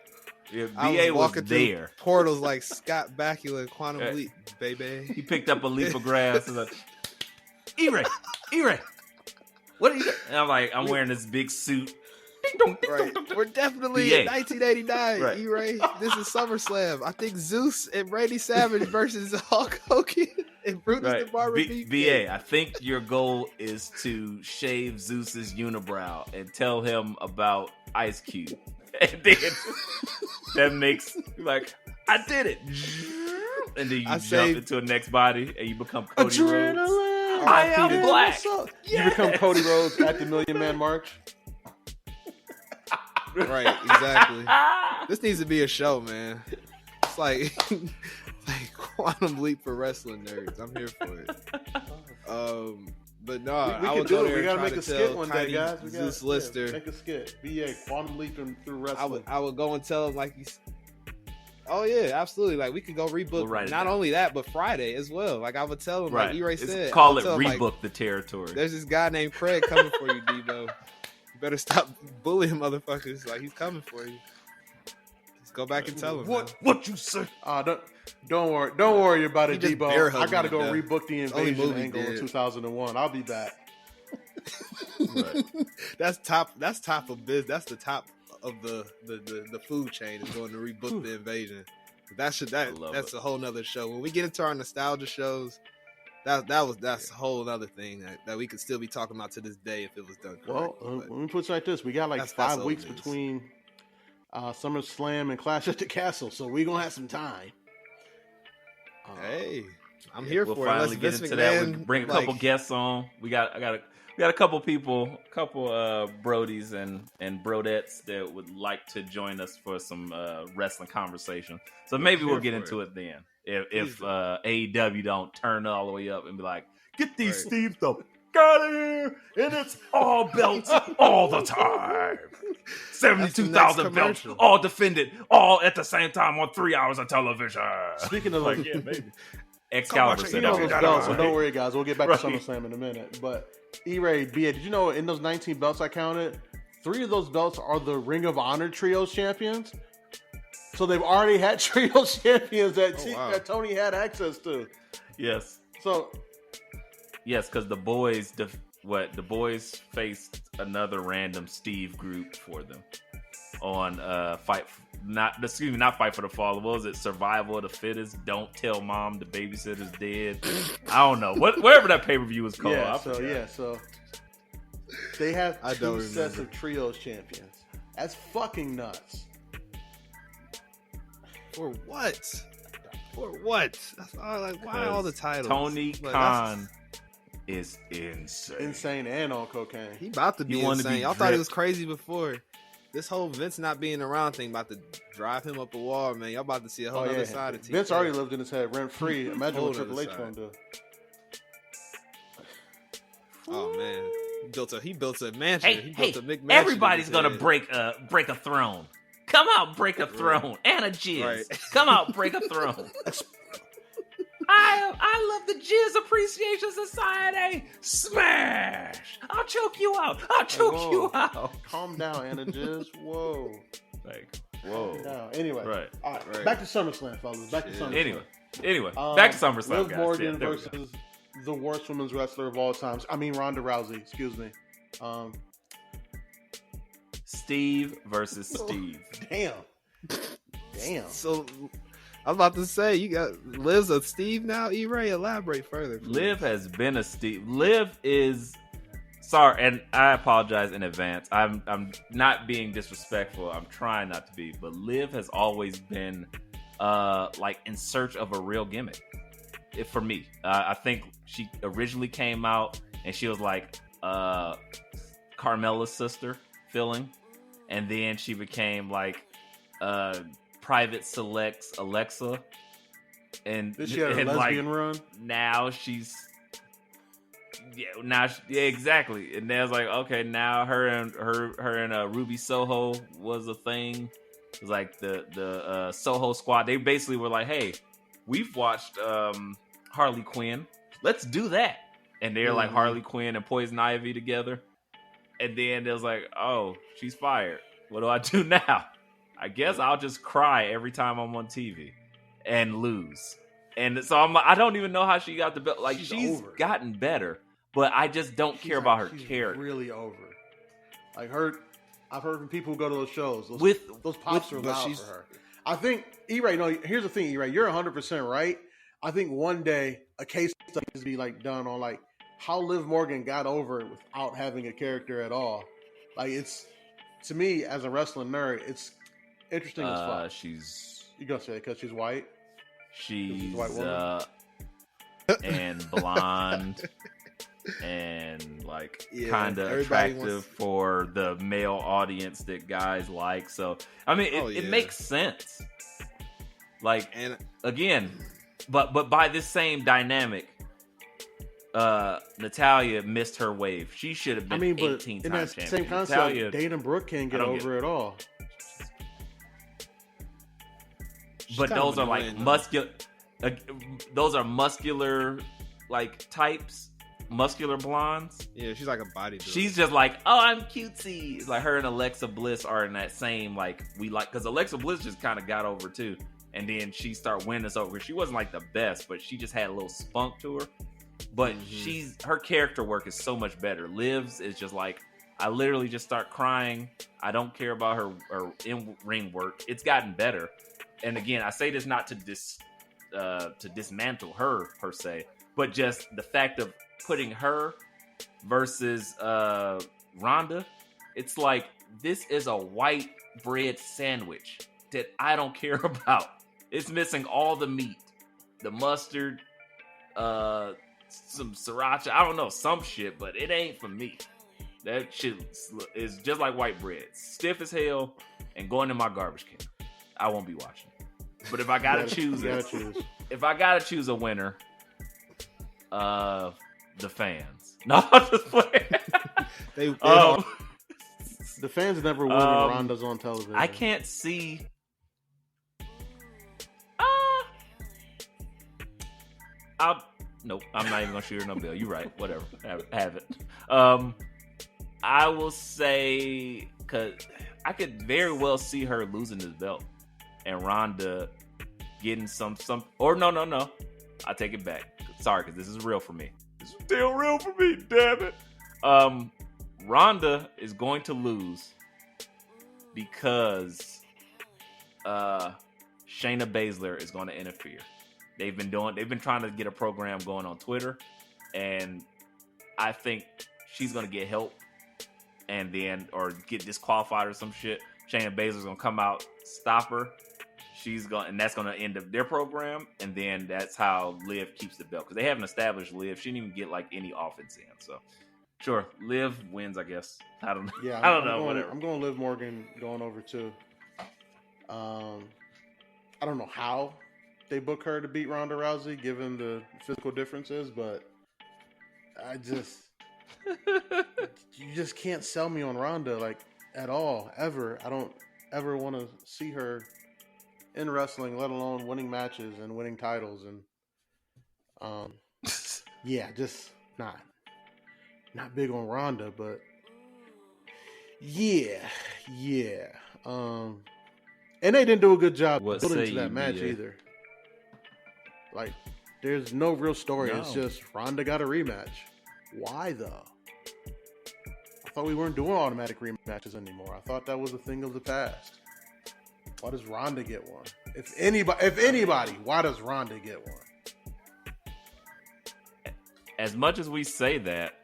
Yeah, BA was there. Portals like Scott Bakula, Quantum Leap, baby. He picked up a leaf of grass and like, E-Ray, what are you? And I'm like, I'm wearing this big suit. Right. We're definitely in 1989, right. E-Ray. This is SummerSlam. I think Zeus and Randy Savage versus Hulk Hogan and Brutus the Barber. BA, I think your goal is to shave Zeus's unibrow and tell him about Ice Cube. And then that makes like, I did it. And then you jump into a next body and you become Cody Rhodes. I am black. You become Cody Rhodes at the Million Man March. Right, exactly. This needs to be a show, man. It's like Quantum Leap for wrestling nerds. I'm here for it. But no, we I can would do go it. there We gotta and try make to a skit tell one day, Tiny guys. We Zeus gotta Lister. make a skit. BA Quantum Leaping through wrestling. I would go and tell him like he's. Oh yeah, absolutely. Like we could go rebook. We'll Not only that, but Friday as well. Like I would tell him, Right. like E-Ray It's- said, call I it would tell him, rebook the territory. There's this guy named Craig coming for you, Debo. You better stop bullying motherfuckers. Like he's coming for you. Just go back and tell him. man. What you say? Don't worry about He it, just Debo. bear I hugged gotta me go to death. rebook the It's the only invasion movie angle in did. 2001. I'll be back. Right. That's top of biz. That's the top of the food chain is going to rebook the invasion. That's it. a whole nother show. When we get into our nostalgia shows, that's a whole other thing that we could still be talking about to this day if it was done correctly. Well, But let me put it like this: we got like that's 5 old weeks news. between Summerslam and Clash at the Castle, so we're gonna have some time. hey, I'm here We'll for it. finally Unless get Vince into that. We McMahon, can bring a like, couple guests on. We got a couple people, Brodies and Brodettes that would like to join us for some wrestling conversation. So maybe we'll get into it then. If AEW don't turn all the way up and be like, get these Right. Steve the f- out of here, and it's all belts all the time. 72,000 belts, commercial. all defended, all at the same time on 3 hours of television. Speaking of Like, yeah, maybe. Excalibur you said know that. those belts, so don't worry, guys. We'll get back Right. to SummerSlam in a minute. But E-Ray, BA, did you know in those 19 belts I counted, 3 of those belts are the Ring of Honor Trios champions? So they've already had Trios champions wow. that Tony had access to. Yes. So Yes, because the boys, the boys faced another random Steve group for them on not Fight for the Fallen. What was it? Survival of the Fittest. Don't tell mom the babysitter's dead. I don't know whatever that pay per view was called. I forgot. so they have I 2 don't sets remember. of Trios champions. That's fucking nuts. For what? For what? That's all, like why all the titles? Tony Like, Khan is insane. Insane and on cocaine. He about to be You wanna insane. be Y'all thought he dripped. was crazy before. This whole Vince not being around thing about to drive him up a wall, man. Y'all about to see a whole other side of TK. Vince already lived in his head rent free. Imagine what Whole Triple H other gonna do. Oh man, he built a mansion. He built a McMansion. everybody's in his gonna head. break a throne. Come out, break a throne and a jizz. Right. Come out, break a throne. I love the Jizz Appreciation Society. Smash! I'll choke you out. I'll choke Whoa. you out. Calm down, Anna Jizz. Whoa. Like, whoa. Calm down. Anyway. Right. All right. Right. Back to SummerSlam, fellas. Back to SummerSlam. Anyway, back to SummerSlam, Liv guys. Morgan Yeah, there we go. versus the worst women's wrestler of all time. I mean, Ronda Rousey. Excuse me. Steve versus Steve. Damn. So I'm about to say you got Liv's a Steve now. E-Ray, elaborate further. please. Liv has been a Steve. Liv is sorry, and I apologize in advance. I'm not being disrespectful. I'm trying not to be, but Liv has always been like in search of a real gimmick. For me, I think she originally came out and she was like Carmella's sister filling, and then she became like Private Select's Alexa, and Did she have a and, lesbian like, run? now she's exactly, and then it's like okay, now her and Ruby Soho was a thing. It was like the Soho Squad. They basically were like, hey, we've watched Harley Quinn, let's do that. And they're like Harley Quinn and Poison Ivy together. And then it was like, oh, she's fired. What do I do now? I guess I'll just cry every time I'm on TV and lose. And so I don't even know how she got the belt. Like she's over. gotten better, but I just don't care about her She's character. really over. Like I've heard from people who go to those shows. Those pops are but loud she's- for her. I think E-Ray. No, here's the thing, E-Ray. You're 100% right. I think one day a case study needs to be like done on like how Liv Morgan got over it without having a character at all. Like it's to me as a wrestling nerd, it's interesting as fuck. She's You gonna say it because she's white? she's white woman. and blonde and like Yeah, kind of everybody attractive wants- for the male audience that guys like. So I mean, it makes sense. Like, And again, but by this same dynamic, Natalya missed her wave. She should have been 18 in times that champion. same concept, Natalya, Dana Brooke can't get I don't over it all. but kind those of are like annoying, though. muscular. Those are muscular like types, muscular blondes. yeah, she's like a bodybuilder. She's just like, oh, I'm cutesy. It's like her and Alexa Bliss are in that same like we like because Alexa Bliss just kind of got over too, and then she started winning us over. She wasn't like the best, but she just had a little spunk to her. But her character work is so much better. Liv's is just like I literally just start crying. I don't care about her in ring work. It's gotten better. And again, I say this not to dismantle her per se, but just the fact of putting her versus Ronda. It's like this is a white bread sandwich that I don't care about. It's missing all the meat, the mustard, some sriracha. I don't know, some shit, but it ain't for me. That shit is just like white bread, stiff as hell, and going in my garbage can. I won't be watching. But if I gotta choose if I gotta choose a winner, the fans. No, I'm just playing. they The fans never win when Ronda's on television. I can't see. Nope, I'm not even gonna shoot her no bill. You're right. Whatever, have it. I will say because I could very well see her losing this belt and Ronda getting some. Or no. I take it back. Sorry, because this is real for me. This is still real for me. Damn it. Ronda is going to lose because Shayna Baszler is going to interfere. They've been trying to get a program going on Twitter, and I think she's going to get help and then or get disqualified or some shit. Shayna Baszler's going to come out, stop her. And that's going to end up their program, and then that's how Liv keeps the belt because they haven't established Liv. She didn't even get like any offense in, so sure, Liv wins, I guess. I don't know. Yeah, I don't know. Whatever. I'm going Liv Morgan going over too. I don't know how they book her to beat Ronda Rousey, given the physical differences, but you just can't sell me on Ronda like at all, ever. I don't ever want to see her in wrestling, let alone winning matches and winning titles, and yeah, just not big on Ronda, but yeah. And they didn't do a good job building to that match either. Like, there's no real story. No. It's just Ronda got a rematch. Why though? I thought we weren't doing automatic rematches anymore. I thought that was a thing of the past. Why does Ronda get one? If anybody, why does Ronda get one? As much as we say that,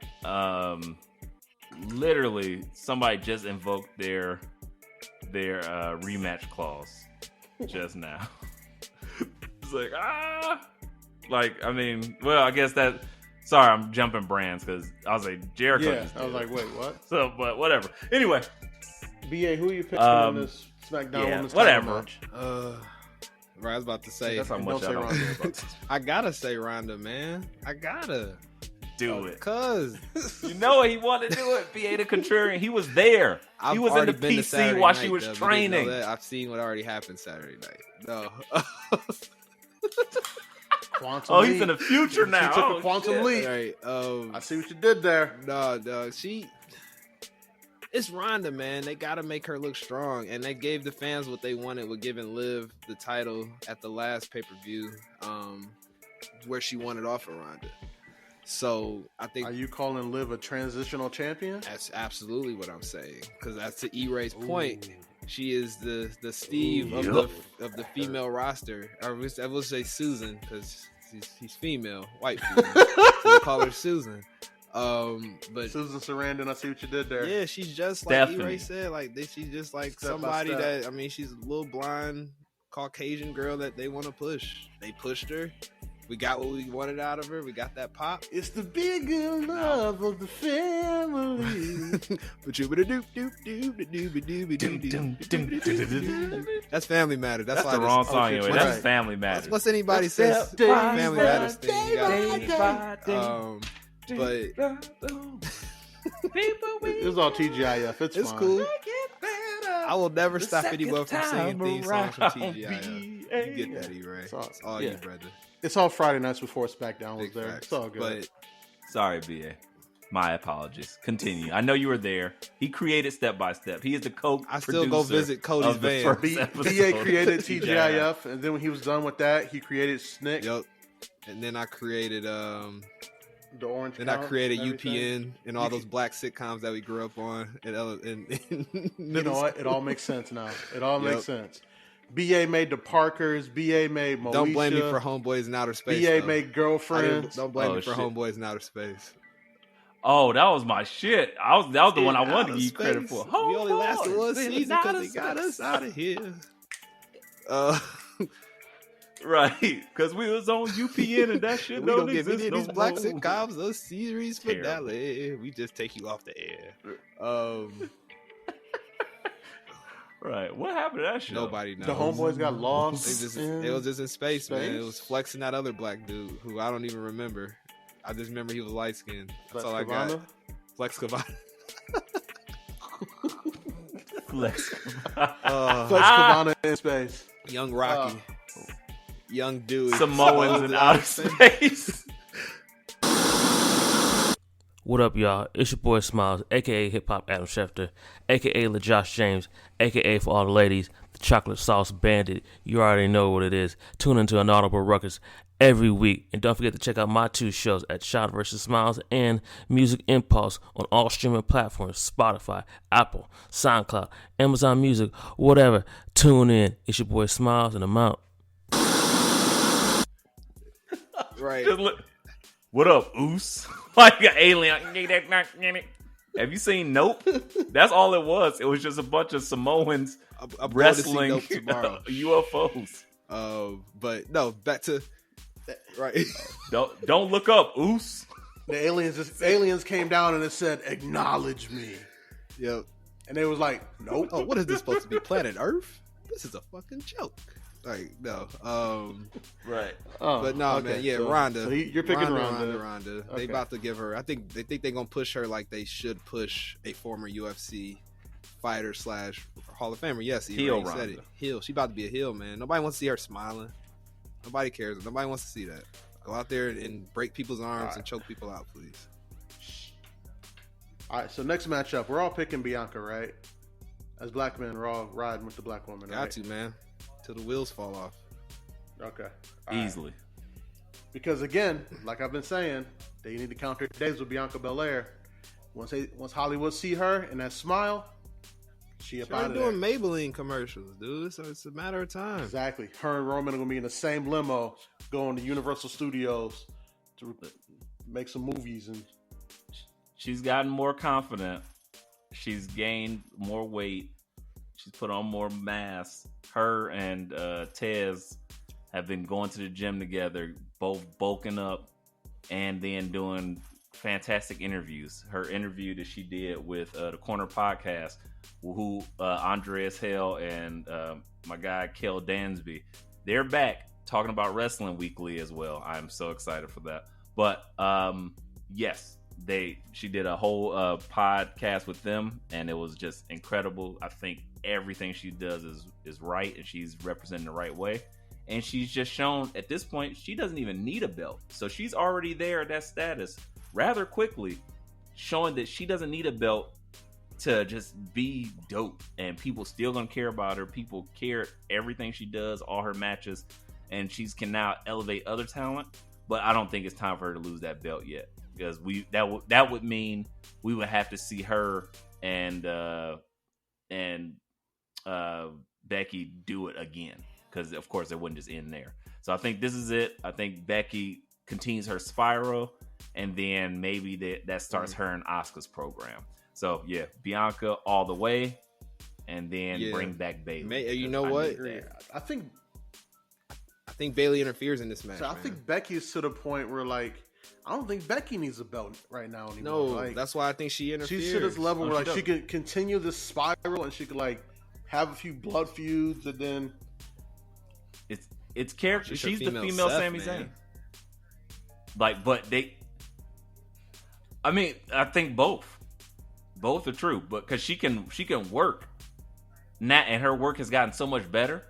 literally somebody just invoked their rematch clause just now. It's like I mean, well, I guess that. Sorry, I'm jumping brands because I was like Jericho. Yeah, I was like, wait, what? So, but whatever. Anyway, BA, who are you picking in this SmackDown Women's title match? Right, I was about to say. That's how much I don't care about. I gotta say Ronda, man. I gotta do it. Cause you know he wanted to do it. BA the Contrarian. He was there. He was in the PC while she was training. I've seen what already happened Saturday night. No. Quantum he's in the future now. She took a quantum leap. Right, I see what you did there. No, it's Ronda, man. They gotta make her look strong, and they gave the fans what they wanted with giving Liv the title at the last pay-per-view, where she won it off of Ronda. So I think. Are you calling Liv a transitional champion? That's absolutely what I'm saying. Because that's to E-Ray's point. She is the Steve of the female roster. I will say Susan because he's female, white female. So we call her Susan. But Susan Sarandon, I see what you did there. Yeah, she's just like E-Ray said. Like she's just like step somebody that she's a little blind Caucasian girl that they want to push. They pushed her, We got what we wanted out of her. We got that pop. It's the bigger love of the family. That's Family Matters. That's the wrong song anyway. That's right. Family Matters. What's anybody says Family Matters thing? But It was all TGIF. It's fine. cool. I will never stop anyone from singing theme songs from TGIF. You get that, E-Ray. It's all you, brother. It's all Friday nights before SmackDown was Big there. facts. It's all good. But Sorry, BA. My apologies. Continue. I know you were there. He created Step by Step. He is the co-producer. I still go visit Cody's of the van. first BA episode. created TGIF, and then when he was done with that, he created SNCC, Yup. And then I created the Orange. and I Count, created everything. UPN and all those black sitcoms that we grew up on. And You know what? It all makes sense now. It all Yep. makes sense. BA made the Parkers. BA made Moesha. Don't blame me for Homeboys in Outer Space. BA though. made Girlfriends. Don't blame Oh, me for shit. Homeboys in Outer Space. Oh, that was my shit. That was the one I wanted to Outer give you credit Space. for. We only lasted one Homeboys in season because Outer they got Space. us out of here. Right, because we was on UPN and that shit We don't don't give exist any of no these black more. sitcoms a series Terrible. finale. We just take you off the air. Right, what happened to that show? Nobody knows. The homeboys got lost. It was just in space, man. It space? was flexing that other black dude who I don't even remember. I just remember he was light skinned. That's all I got. Flex Cavana. Flex. Flex Cabana in space. Young Rocky. Young Dewey. Samoans in outer space. What up, y'all? It's your boy Smiles, aka Hip Hop Adam Schefter, aka LaJosh James, aka for all the ladies, the Chocolate Sauce Bandit. You already know what it is. Tune into an Audible Ruckus every week, and don't forget to check out my two shows at Shot vs. Smiles and Music Impulse on all streaming platforms: Spotify, Apple, SoundCloud, Amazon Music, whatever. Tune in. It's your boy Smiles, and I'm out. Right. Just look. What up, Oos? Like an alien. Have you seen Nope? That's all it was. It was just a bunch of Samoans I'm wrestling going to see Nope tomorrow. UFOs. But no, back to right. Don't look up, Oos. The aliens came down and it said, "Acknowledge me," Yep. and they was like, "Nope." Oh, what is this supposed to be? Planet Earth? This is a fucking joke. Like no. Right. Oh, But no, okay, man. Yeah, so- Rhonda. So you're picking Rhonda. Rhonda. Okay. They about to give her. I think they think they're gonna push her like they should push a former UFC fighter / Hall of Famer. Yes, he Heel already said Rhonda. it. Heel. She about to be a heel, man. Nobody wants to see her smiling. Nobody cares. Nobody wants to see that. Go out there and break people's arms and choke people out, please. All right, so next matchup, we're all picking Bianca, right? As black men, we're all riding with the black woman, Got right? to, man. Till the wheels fall off. Okay. All right. Easily. Because again, like I've been saying, they need to count their days with Bianca Belair. Once Hollywood see her and that smile, she up She out already of there. doing Maybelline commercials, dude. So it's a matter of time. Exactly. Her and Roman are gonna be in the same limo, going to Universal Studios to make some movies. And She's gotten more confident. She's gained more weight. She's put on more mass. Her and Tez have been going to the gym together, both bulking up and then doing fantastic interviews. Her interview that she did with the Corner Podcast, who Andreas Hale and my guy Kel Dansby, they're back talking about wrestling weekly as well. I'm so excited for that. But yes, she did a whole podcast with them, and it was just incredible. I think everything she does is right, and she's representing the right way. And she's just shown at this point she doesn't even need a belt, so she's already there at that status rather quickly, showing that she doesn't need a belt to just be dope, and people still gonna care about her. People care everything she does, all her matches, and she can now elevate other talent. But I don't think it's time for her to lose that belt yet, because that would mean we would have to see her and Becky do it again, because of course it wouldn't just end there. So I think this is it. I think Becky continues her spiral, and then maybe that starts her and Asuka's program. So yeah, Bianca all the way, and then bring back Bayley. You know what? I think think Bayley interferes in this match. So I man. think Becky's to the point where like I don't think Becky needs a belt right now anymore. No, like, that's why I think she interferes. she's to this level where like she she can continue this spiral and she could like have a few blood feuds and then It's character. She's She's a the female female Seth, Sami man. Zayn. Like, but I mean, I think both are true, but because she can work, and her work has gotten so much better,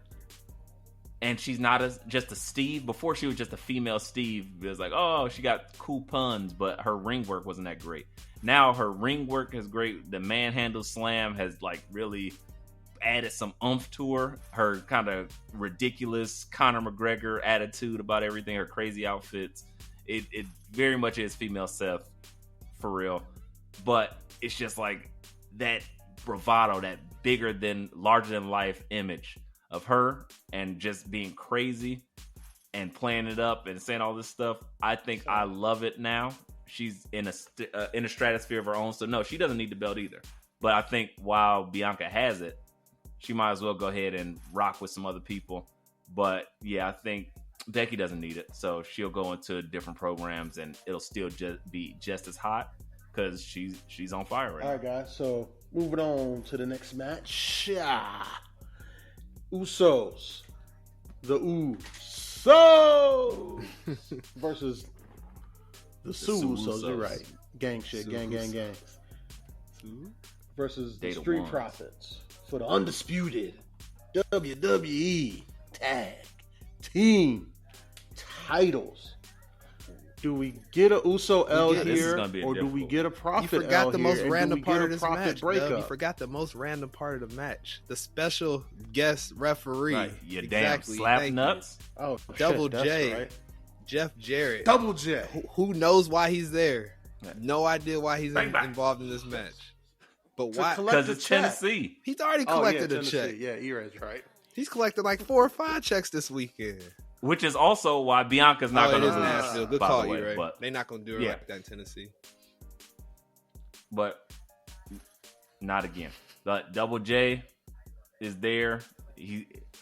and she's not just a Steve. Before she was just a female Steve. It was like, oh, she got cool puns, but her ring work wasn't that great. Now her ring work is great. The manhandle slam has like really added some oomph to her. Her kind of ridiculous Conor McGregor attitude about everything. Her crazy outfits. It very much is female Seth for real, but it's just like that bravado, that larger than life image of her and just being crazy and playing it up and saying all this stuff. I think I love it now. She's in a stratosphere of her own. So no, she doesn't need the belt either. But I think while Bianca has it, she might as well go ahead and rock with some other people. But yeah, I think Becky doesn't need it. So she'll go into different programs and it'll still be just as hot because she's on fire right now. all right, guys. So moving on to the next match. Usos. The Usos versus the Sue Usos. You're right. Gang shit. Gang. Versus the Data Street ones. Profits for the undisputed WWE Tag Team titles. Do we get a Uso L get- this is here, gonna be or do we difficult. get a You Profit forgot L the here, most and do random we part get of a this Profit match. Dub. breakup? You forgot the most random part of the match. The special guest referee. Right, you Exactly. damn slap Thank you. nuts. Oh, Double shit, that's J. right. Jeff Jarrett. Double J. Who knows why he's there? No idea why he's Bang, bang. involved in this match. But To why? collect Because the it's check. Tennessee. He's already Oh, collected yeah, a Tennessee. check. Yeah, Eras's right. He's collected like 4 or 5 checks this weekend. Which is also why Bianca's not Oh, going it to is lose. Nashville. Good by call, the way, you right? but They're not gonna do it yeah. like that in Tennessee. but not again. But Double J is there.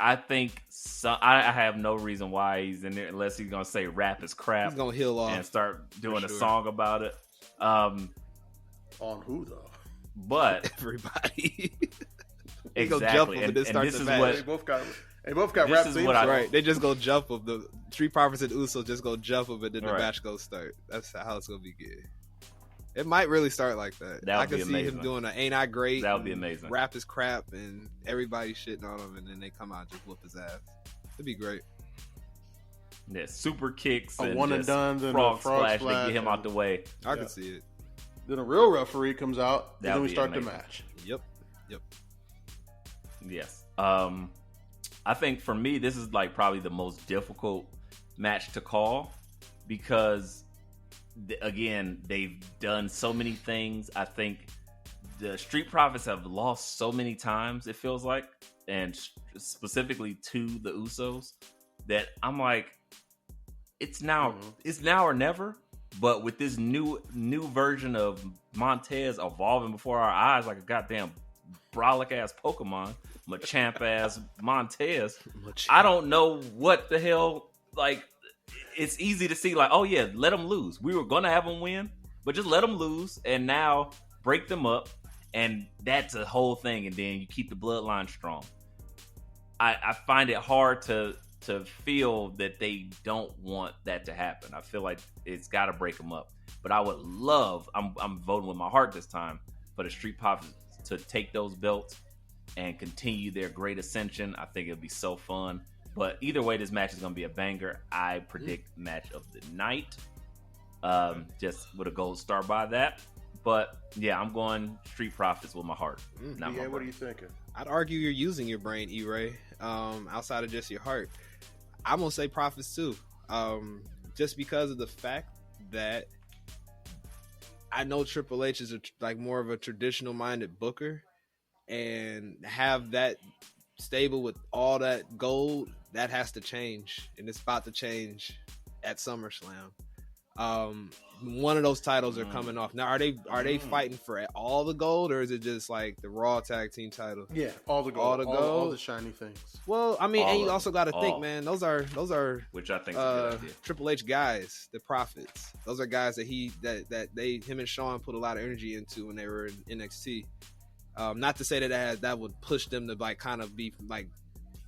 I think I have no reason why he's in there unless he's gonna say rap is crap He's gonna heal off. and start doing a sure. song about it. On who though? But Everybody. exactly, gonna jump him and then and start this the is match. what They both got This rap is themes. what I- Right, they just go jump him. The Street Profits and Usos just go jump him, and then the Right. match goes start. That's how it's gonna be good. It might really start like that. That would I could be see amazing. him doing a "Ain't I Great?" That would be and amazing. Rap is crap, and everybody shitting on him, and then they come out and just whoop his ass. It'd be great. yeah, super kicks A and one and just done, then a frog frog splash to splash get him out the way. I Yeah. can see it. Then a real referee comes out, and That then would we be start the amazing. match. Yep. Yes. I think for me, this is like probably the most difficult match to call because, again, they've done so many things. I think the Street Profits have lost so many times, it feels like, and specifically to the Usos, that I'm like, it's now or never. But with this new version of Montez evolving before our eyes like a goddamn brolic ass Pokemon, Machamp ass Montez, I don't know what the hell. Like, it's easy to see, like, oh yeah, let them lose. We were gonna have them win, but just let them lose, and now break them up, and that's a whole thing. And then you keep the bloodline strong. I find it hard to feel that they don't want that to happen. I feel like it's got to break them up. But I would love, I'm voting with my heart this time, for the Street Profits to take those belts and continue their great ascension. I think it'll be so fun. But either way, this match is going to be a banger. I predict match of the night. Just with a gold star by that. But yeah, I'm going Street Profits with my heart. Not my Yeah, what are brain. you thinking? I'd argue you're using your brain, E-Ray, outside of just your heart. I'm gonna say Profits too, just because of the fact that I know Triple H is like more of a traditional minded booker, and have that stable with all that gold, that has to change, and it's about to change at SummerSlam. One of those titles are coming off. Now, are they fighting for all the gold, or is it just like the Raw Tag Team title? Yeah, all the gold, all the shiny things. Well, I mean, and you also got to think, man, those are which I think is a good idea. Triple H guys, the Profits. Those are guys that him and Shawn put a lot of energy into when they were in NXT. Not to say that would push them to like kind of be like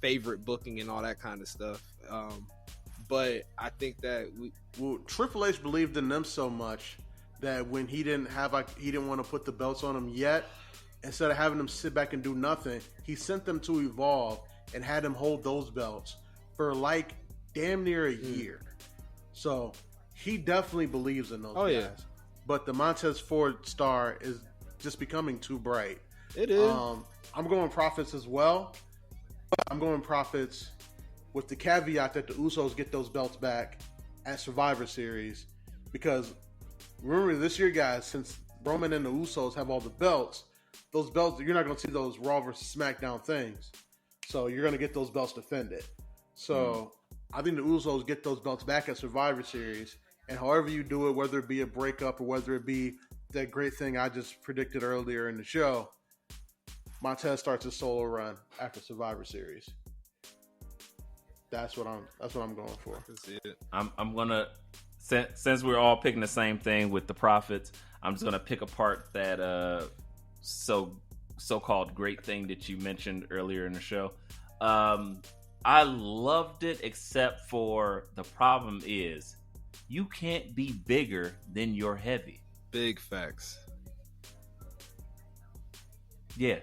favorite booking and all that kind of stuff. But I think that Triple H believed in them so much that when he didn't want to put the belts on them yet, instead of having them sit back and do nothing, he sent them to Evolve and had them hold those belts for like damn near a year. So he definitely believes in those guys. Yeah. But the Montez Ford star is just becoming too bright. It is. I'm going Profits as well. I'm going Profits with the caveat that the Usos get those belts back at Survivor Series. Because remember this year, guys, since Roman and the Usos have all the belts, those belts, you're not going to see those Raw versus SmackDown things. So you're going to get those belts defended. So I think the Usos get those belts back at Survivor Series. And however you do it, whether it be a breakup or whether it be that great thing I just predicted earlier in the show, Montez starts his solo run after Survivor Series. That's what I'm going for. I'm gonna, since we're all picking the same thing with the Profits, I'm just gonna pick apart that so-called great thing that you mentioned earlier in the show. I loved it, except for the problem is you can't be bigger than your heavy. Big facts. Yeah.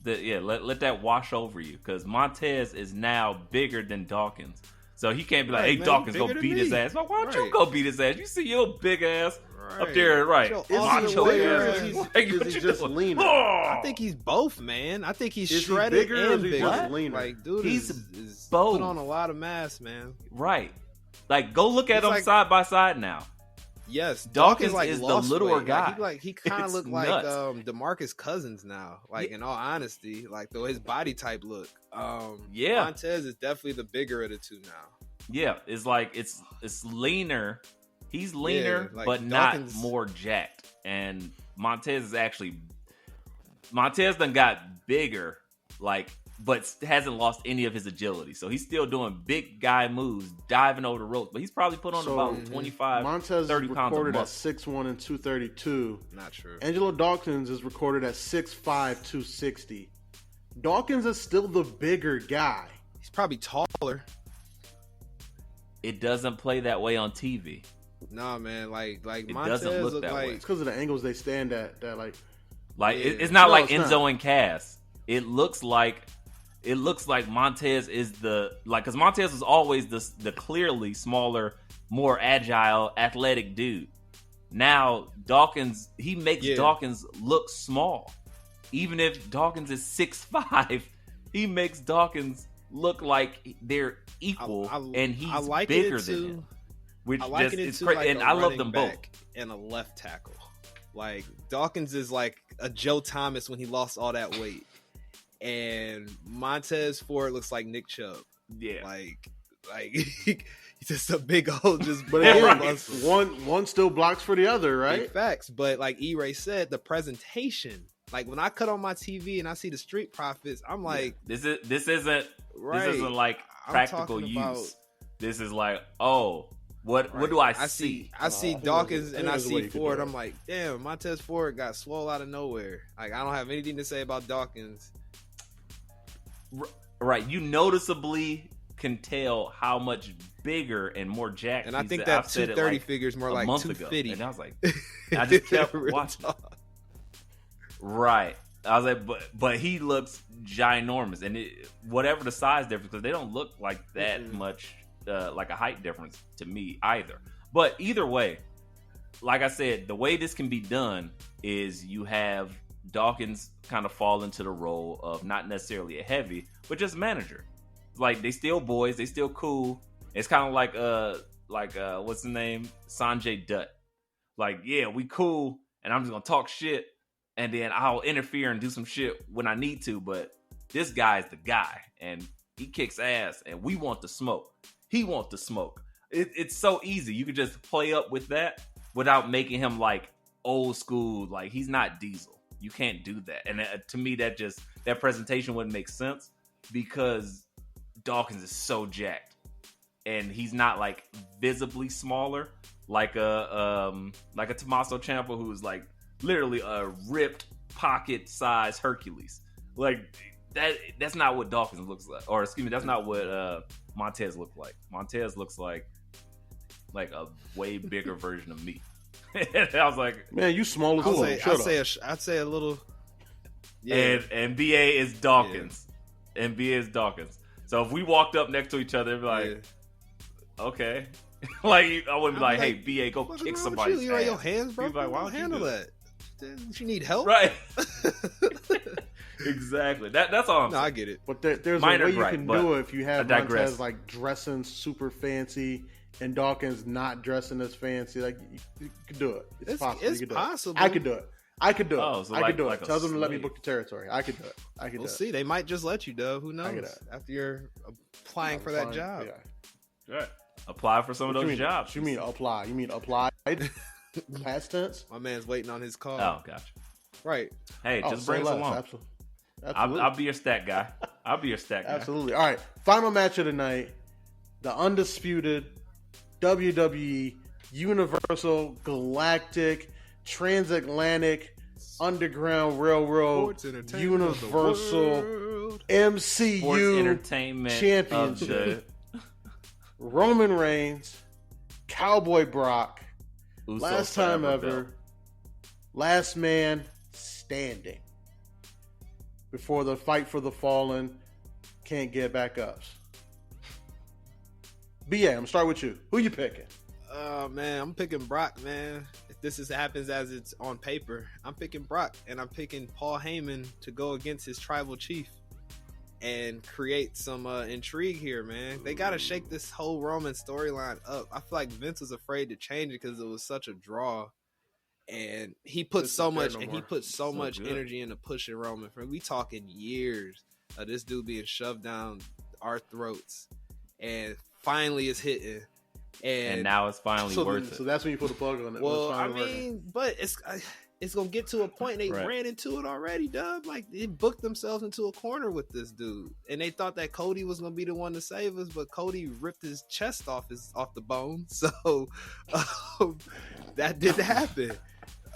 Let that wash over you, because Montez is now bigger than Dawkins. So he can't be like, hey, man, Dawkins, go beat his ass. Well, why don't you go beat his ass? You see your big ass up there, right? Is he just leaner? I think he's both, man. I think he's shredded bigger and bigger. Just leaner? Like, dude, he's is both. put on a lot of mass, man. Right. Like, go look at them side by side now. Yes, Dawkins is the littler guy. Like he kind of looked like DeMarcus Cousins now. Like in all honesty, like the way his body type look. Montez is definitely the bigger of the two now. Yeah, it's like it's leaner. He's leaner, but Dawkins, not more jacked. And Montez done got bigger, but hasn't lost any of his agility. So he's still doing big guy moves, diving over the ropes. But he's probably put on about 25, Montez 30 pounds recorded of at 6'1" and 232. Not true. Angelo Dawkins is recorded at 6'5", 260. Dawkins is still the bigger guy. He's probably taller. It doesn't play that way on TV. Nah, man. Like it Montez doesn't look that way. It's because of the angles they stand at. It's not like Enzo and Cass. It looks like Montez is because Montez was always the clearly smaller, more agile, athletic dude. Now Dawkins, he makes Dawkins look small. Even if Dawkins is 6'5", he makes Dawkins look like they're equal, and he's bigger than him. Which is crazy, like and I love them both. And a left tackle, like Dawkins is like a Joe Thomas when he lost all that weight. And Montez Ford looks like Nick Chubb. Yeah, like he's just a big old But again, one still blocks for the other, right? Big facts. But like E-Ray said, the presentation. Like when I cut on my TV and I see the Street Profits, I'm like, this isn't like practical use. This is like, what do I see? I see Dawkins and I see Ford. I'm like, damn, Montez Ford got swole out of nowhere. Like I don't have anything to say about Dawkins. Right, you noticeably can tell how much bigger and more jacked. And I think that 230 figure is more like 250. And I was like, I just kept watching. Right, I was like, but he looks ginormous, and whatever the size difference, because they don't look like that much, like a height difference to me either. But either way, like I said, the way this can be done is you have Dawkins kind of fall into the role of not necessarily a heavy, but just manager. Like they still boys, they still cool. It's kind of like what's the name? Sanjay Dutt. Like, yeah, we cool, and I'm just gonna talk shit, and then I'll interfere and do some shit when I need to. But this guy's the guy, and he kicks ass, and we want the smoke. He wants the smoke. It's so easy. You could just play up with that without making him like old school. Like he's not Diesel. You can't do that. And to me, that presentation wouldn't make sense because Dawkins is so jacked, and he's not like visibly smaller like a Tommaso Ciampa, who's like literally a ripped pocket-sized Hercules. Like that's not what Dawkins looks like, or excuse me, that's not what Montez looked like. Montez looks like a way bigger version of me. And I was like, man, you small as hell. I'd say a little. Yeah. And BA is Dawkins. Yeah. And BA is Dawkins. So if we walked up next to each other, it'd be like, okay. Like I wouldn't be like, hey, BA, go kick somebody's ass. You your hands, bro. You'd be like, why don't handle that? You need help, right? Exactly. That's all. I get it. But there's Minor a way you gripe, can do it if you have Montez like dressing super fancy and Dawkins not dressing as fancy. Like you could do it. It's possible. It's possible. I could do it. I could do it. Oh, so I could do it. Tell them to let me slave. book the territory. I could do it. We'll see. They might just let you, though. Who knows? After you're applying for that job. Yeah. Right. Apply for some of those jobs. You mean apply? You mean applied? Past tense? My man's waiting on his call. Oh, gotcha. Right. Hey, just bring us along. Absolutely. I'll be your stat guy. Absolutely. All right. Final match of the night. The undisputed WWE Universal Galactic Transatlantic Underground Railroad Universal MCU Sports entertainment Championship. Roman Reigns, Cowboy Brock, Usos last time forever, ever, Bill. last man standing before the fight for the fallen can't get back ups. BA, I'm gonna start with you. Who you picking? Man, I'm picking Brock, man. If this happens as it's on paper, I'm picking Brock, and I'm picking Paul Heyman to go against his tribal chief and create some intrigue here, man. They got to shake this whole Roman storyline up. I feel like Vince was afraid to change it because it was such a draw, and he put so much energy into pushing Roman. We talking years of this dude being shoved down our throats, and finally it's hitting. And now it's finally worth it. So that's when you put the plug on it. Well, I mean, but it's gonna get to a point. They ran into it already, Dub. Like they booked themselves into a corner with this dude, and they thought that Cody was gonna be the one to save us, but Cody ripped his chest off the bone. So that didn't happen.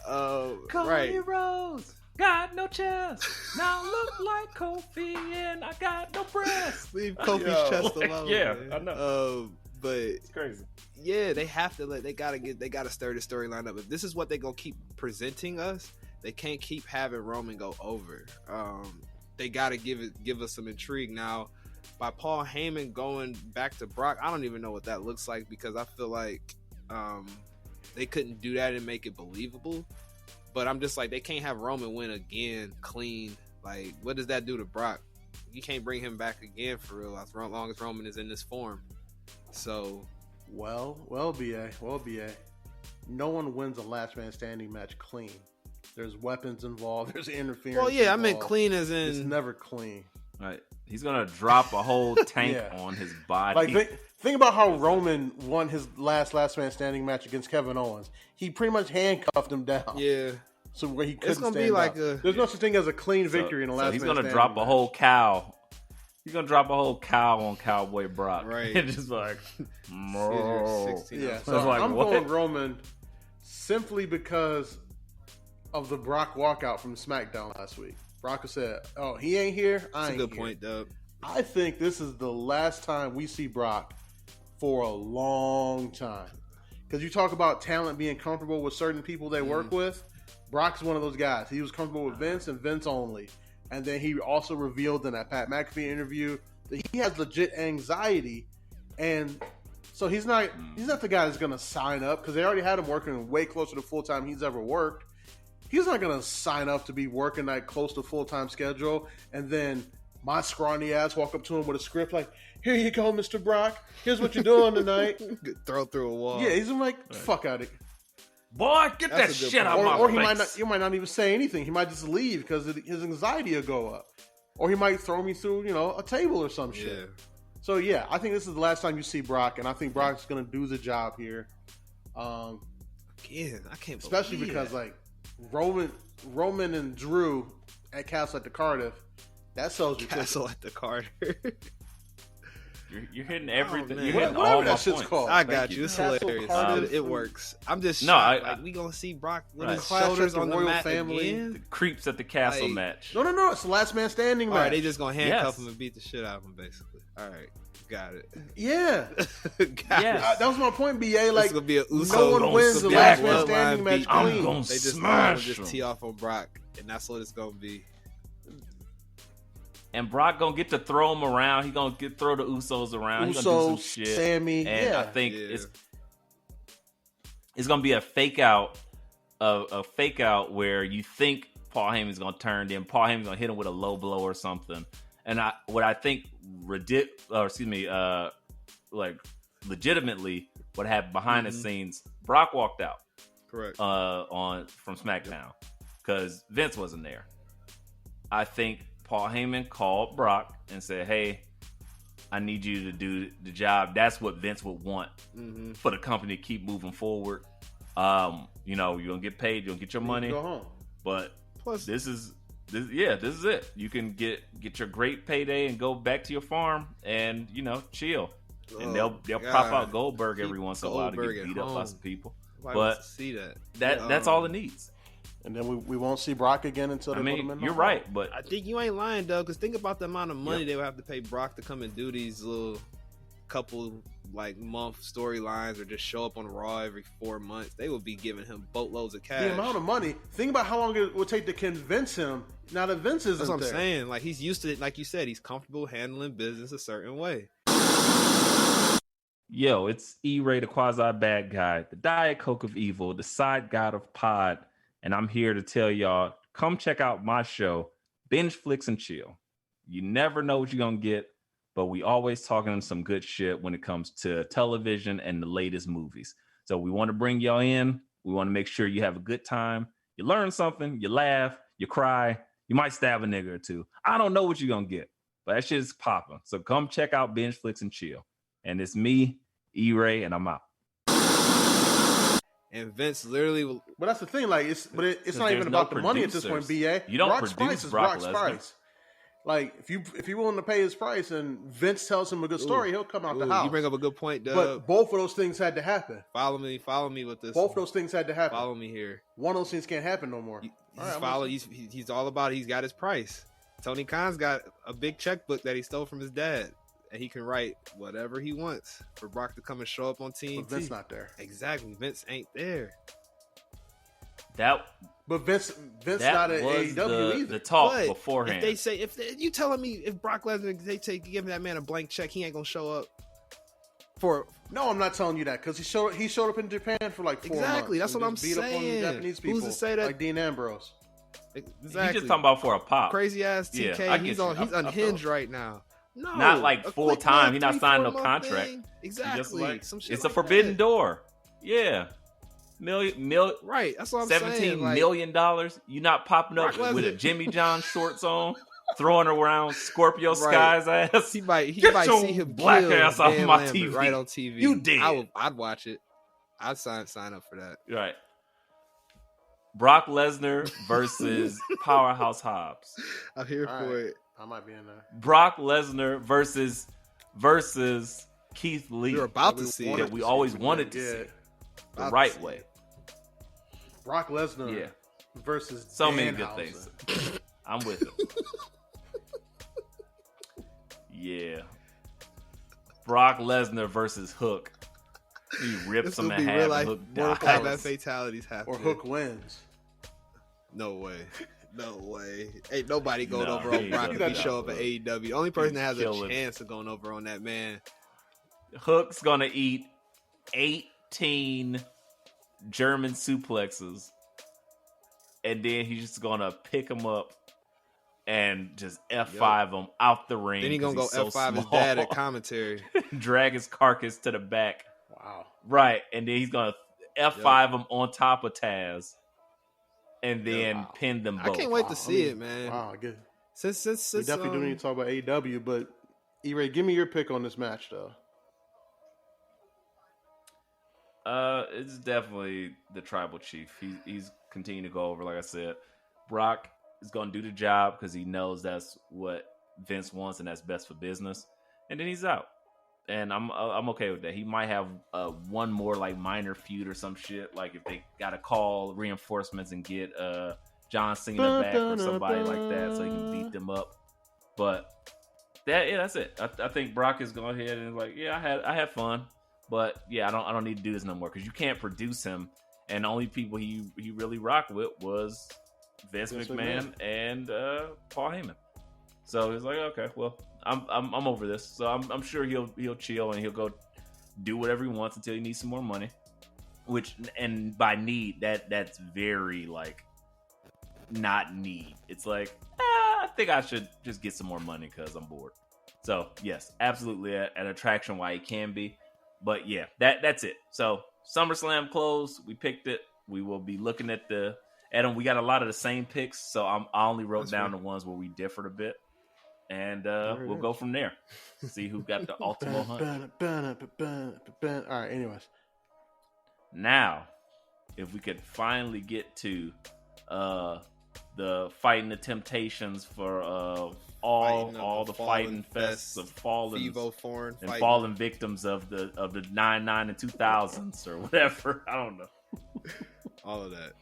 Cody Rhodes got no chest. Now look like Kofi, and I got no breast. Leave Kofi's chest alone. Yeah, man. I know. But it's crazy. Yeah, they have to they gotta stir the storyline up. If this is what they're gonna keep presenting us, they can't keep having Roman go over. They gotta give us some intrigue. Now, by Paul Heyman going back to Brock, I don't even know what that looks like, because I feel like they couldn't do that and make it believable. But I'm just like, they can't have Roman win again clean. Like, what does that do to Brock? You can't bring him back again for real as long as Roman is in this form. So, well, BA. No one wins a last man standing match clean. There's weapons involved. There's interference. Well, yeah, involved. I meant clean as in it's never clean. Right. He's gonna drop a whole tank on his body. Like think about how Roman won his last man standing match against Kevin Owens. He pretty much handcuffed him down. Yeah. So where he couldn't it's gonna stand be like up. There's no such thing as a clean victory in a last man he's standing gonna drop match. a whole cow. He's gonna drop a whole cow on Cowboy Brock. Right. And just like, yeah. So like, I'm what? going Roman simply because of the Brock walkout from SmackDown last week. Brock said, "Oh, he ain't here. I ain't here." That's a good point, Dub. I think this is the last time we see Brock for a long time. Because you talk about talent being comfortable with certain people they work with. Brock's one of those guys. He was comfortable with Vince and Vince only. And then he also revealed in that Pat McAfee interview that he has legit anxiety. And so he's not the guy that's going to sign up, because they already had him working way closer to full-time he's ever worked. He's not going to sign up to be working that close to full-time schedule, and then my scrawny ass walk up to him with a script like, "Here you go, Mr. Brock. Here's what you're doing tonight." Throw through a wall. Yeah, he's like, fuck out of here. Boy, get that shit out of my face. He might not even say anything. He might just leave because his anxiety will go up. Or he might throw me through, a table or some shit. So yeah, I think this is the last time you see Brock, and I think Brock's gonna do the job here. Again, I can't, especially because that. like Roman and Drew at Castle at the Cardiff, that sells you. Castle at the Carter. You're hitting everything. Man. You're hitting Whatever all that my shit's points. called. I got Thank you. It's Castle hilarious. Cardiff. It works. I'm just No, shocked. Like, we gonna see Brock with Right. his Clash shoulders at the on the royal mat family. again. The creeps at the castle Like, match. No, it's the last man standing All match. right, they just gonna handcuff Yes. him and beat the shit out of him, basically. All right, got it. Yeah, Got Yes. that was my point. BA, Like, like it's gonna be a Uso. no one gonna wins the be last a man bloodline standing match beat. I'm clean. gonna They just smash just him. tee off on Brock, and that's what it's gonna be. And Brock gonna get to throw him around. He gonna throw the Usos around. He gonna do some Usos, shit. Sammy, And yeah. I think Yeah. it's gonna be a fake out, a fake out where you think Paul Heyman's gonna turn, then Paul Heyman's gonna hit him with a low blow or something. And what I think like legitimately what happened behind the scenes, Brock walked out Correct. from SmackDown because Vince wasn't there. I think Paul Heyman called Brock and said, "Hey, I need you to do the job." That's what Vince would want for the company to keep moving forward. You're gonna get paid, you're gonna get your money, Go home. but Plus, this is it. You can get your great payday and go back to your farm and chill. And they'll prop out Goldberg every once in a while to Goldberg get at beat up by home. some people. nobody wants But to see that. that's all it needs. And then we won't see Brock again until they I put him mean, in. you're right, but I think you ain't lying, Doug. Because think about the amount of money they would have to pay Brock to come and do these little couple month storylines, or just show up on Raw every 4 months. They would be giving him boatloads of cash. The amount of money. Think about how long it would take to convince him. Now that Vince isn't That's what I'm there. saying. Like, he's used to it. Like you said, he's comfortable handling business a certain way. yo, it's E-Ray, the quasi bad guy, the Diet Coke of evil, the side god of pod, and I'm here to tell y'all, come check out my show, Binge Flicks and Chill. You never know what you're gonna get, but we always talking some good shit when it comes to television and the latest movies. So we want to bring y'all in. We want to make sure you have a good time. You learn something, you laugh, you cry, you might stab a nigga or two. I don't know what you're gonna get, but that shit's popping. So come check out Binge Flicks and Chill. And it's me, E-Ray, and I'm out. And Vince literally, But that's the thing. Like, it's not there's even no about the money at this point. producers. BA. You don't Brock's produce price is Brock Brock's Lesnar. price. Like, if you're willing to pay his price and Vince tells him a good story, he'll come out the house. you bring up a good point, Doug. But both of those things had to happen. Follow me with this. Both of those things had to happen. Follow me here. One of those things can't happen no more. He's all about it. He's got his price. Tony Khan's got a big checkbook that he stole from his dad, and he can write whatever he wants for Brock to come and show up on TNT. But Vince not there. Exactly. Vince ain't there. But Vince That not at was AEW either. the talk But beforehand. if you telling me if Brock Lesnar give that man a blank check, he ain't gonna show up for. No, I'm not telling you that because he showed up in Japan for like 4 months. Exactly, that's and what I'm just beat up on the saying. Japanese Who's people, to say that- like Dean Ambrose. Exactly. He's just talking about for a pop. Crazy ass Yeah, TK. I get he's you. on. He's I feel unhinged it. right now. No, Not like a full quick time. little He's not signing no 3-4 month contract. thing. He's Exactly. just like, Some shit it's like a forbidden that. door. Yeah. Right. That's what I'm $17 saying. Like, million. You not popping up Brock with a Lesnar. Jimmy John shorts on, throwing around Scorpio Right. Sky's ass. He might Get your see him black kill ass off Dan my Lambert TV. right on TV. You dead. I'd watch it. I'd sign up for that. Right. Brock Lesnar versus Powerhouse Hobbs. I'm here All for right. it. I might be in there. Brock Lesnar versus Keith Lee. We're about to We see wanted it. that we always wanted to Yeah. see the About to right see way. it. Brock Lesnar Yeah. versus So many good Danhausen. things. I'm with it. Yeah. Brock Lesnar versus Hook. He rips This him will in be half real and life Hook Mortal dies. Kombat fatalities happen. Or Hook wins. No way. No way. Ain't nobody going No, over he on ain't Brock gonna if he do show that, up at bro. AEW. The only person that has a kill him. chance of going over on that man. Hook's gonna eat 18 German suplexes, and then he's just gonna pick him up and just F5 him out the ring. Then he gonna go 'cause he's so F5 his small. dad at commentary. Drag his carcass to the back. Wow. Right, and then he's gonna F5 him on top of Taz, and then Wow. pin them I both. can't wait Wow, to see it, man. Wow, good. Since We definitely do need to talk about AEW, but E-Ray, give me your pick on this match, though. It's definitely the Tribal Chief. He's continuing to go over, like I said. Brock is going to do the job because he knows that's what Vince wants and that's best for business. And then he's out. And I'm okay with that. He might have one more like minor feud or some shit. Like if they got to call reinforcements and get John Cena back or somebody like that so he can beat them up. But that's it. I think Brock is going ahead and like, yeah, I had fun. But yeah, I don't need to do this no more because you can't produce him. And the only people he really rocked with was Vince McMahon and Paul Heyman. So he's like, okay, well, I'm over this. So I'm sure he'll chill and he'll go do whatever he wants until he needs some more money. Which, and by need, that's very like not need. It's like I think I should just get some more money because I'm bored. So yes, absolutely an attraction why he can be. But yeah, that's it. So SummerSlam closed. We picked it. We will be looking at them. We got a lot of the same picks, so I only wrote down the ones where we differed a bit, and we'll go from there. See who got the ultimate hunt. All right. Anyways, now if we could finally get to the fighting the temptations for all the fighting fests of fallen victims of the 99 and 2000s or whatever. I don't know. All of that.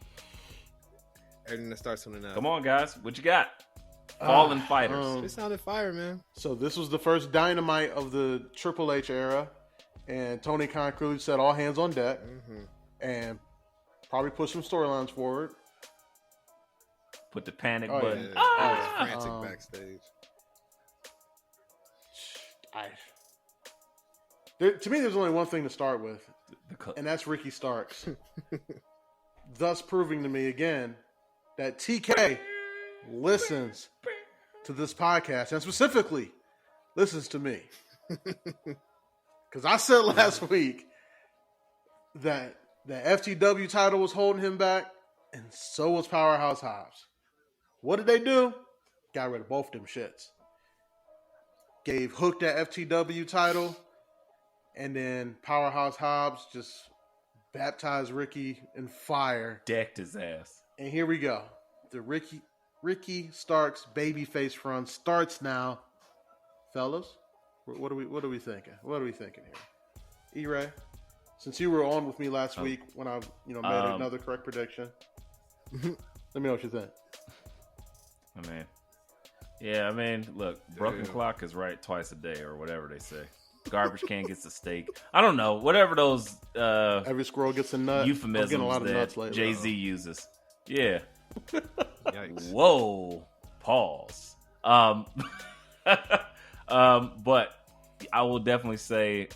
Everything that starts on the now. Come on, guys. What you got? Fallen fighters. It sounded fire, man. So this was the first Dynamite of the Triple H era, and Tony Khan clearly said all hands on deck, and probably push some storylines forward. Put the panic button. Yeah. I was frantic backstage. To me, there's only one thing to start with, and that's Ricky Starks. Thus proving to me again that TK listens to this podcast and specifically listens to me. Because I said last week that the FTW title was holding him back, and so was Powerhouse Hobbs. What did they do? Got rid of both them shits. Gave Hook that FTW title, and then Powerhouse Hobbs just baptized Ricky in fire. Decked his ass. And here we go. The Ricky Starks babyface run starts now. Fellas, what are we thinking? What are we thinking here? E-Ray, since you were on with me last week when I made another correct prediction, let me know what you think. I mean, look, broken clock is right twice a day or whatever they say. Garbage can gets a steak. I don't know. Whatever those every squirrel gets a nut. Euphemisms I'm getting a lot of that nuts lately, Jay-Z uses. Yeah. Yikes. Whoa. Pause. But I will definitely say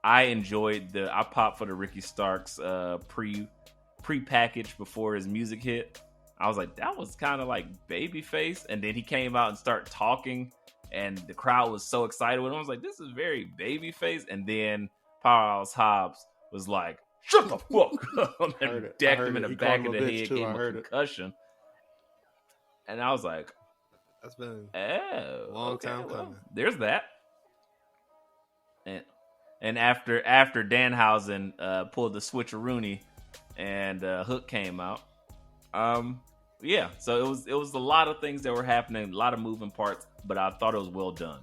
I enjoyed I popped for the Ricky Starks pre-package before his music hit. I was like, that was kind of like Babyface. And then he came out and started talking, and the crowd was so excited with him. I was like, this is very Babyface. And then Powerhouse Hobbs was like, shut the fuck up. And decked him in the back of the head, gave him a concussion. And I was like, that's been a long time coming. There's that. And after Danhausen pulled the switcheroony and Hook came out, so it was a lot of things that were happening, a lot of moving parts, but I thought it was well done.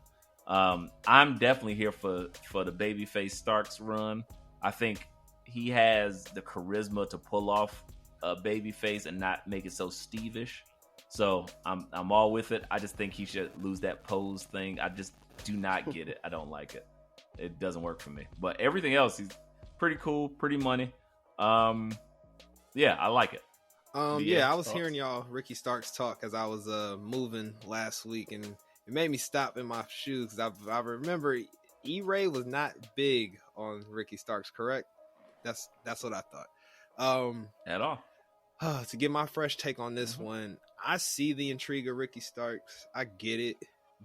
I'm definitely here for the babyface Starks run. I think he has the charisma to pull off a babyface and not make it so Steve-ish. So I'm all with it. I just think he should lose that pose thing. I just do not get it. I don't like it. It doesn't work for me. But everything else, he's pretty cool, pretty money. I like it. I was hearing y'all Ricky Starks talk as I was moving last week, and it made me stop in my shoes because I remember E-Ray was not big on Ricky Starks, correct? That's what I thought. At all. To get my fresh take on this one, I see the intrigue of Ricky Starks. I get it,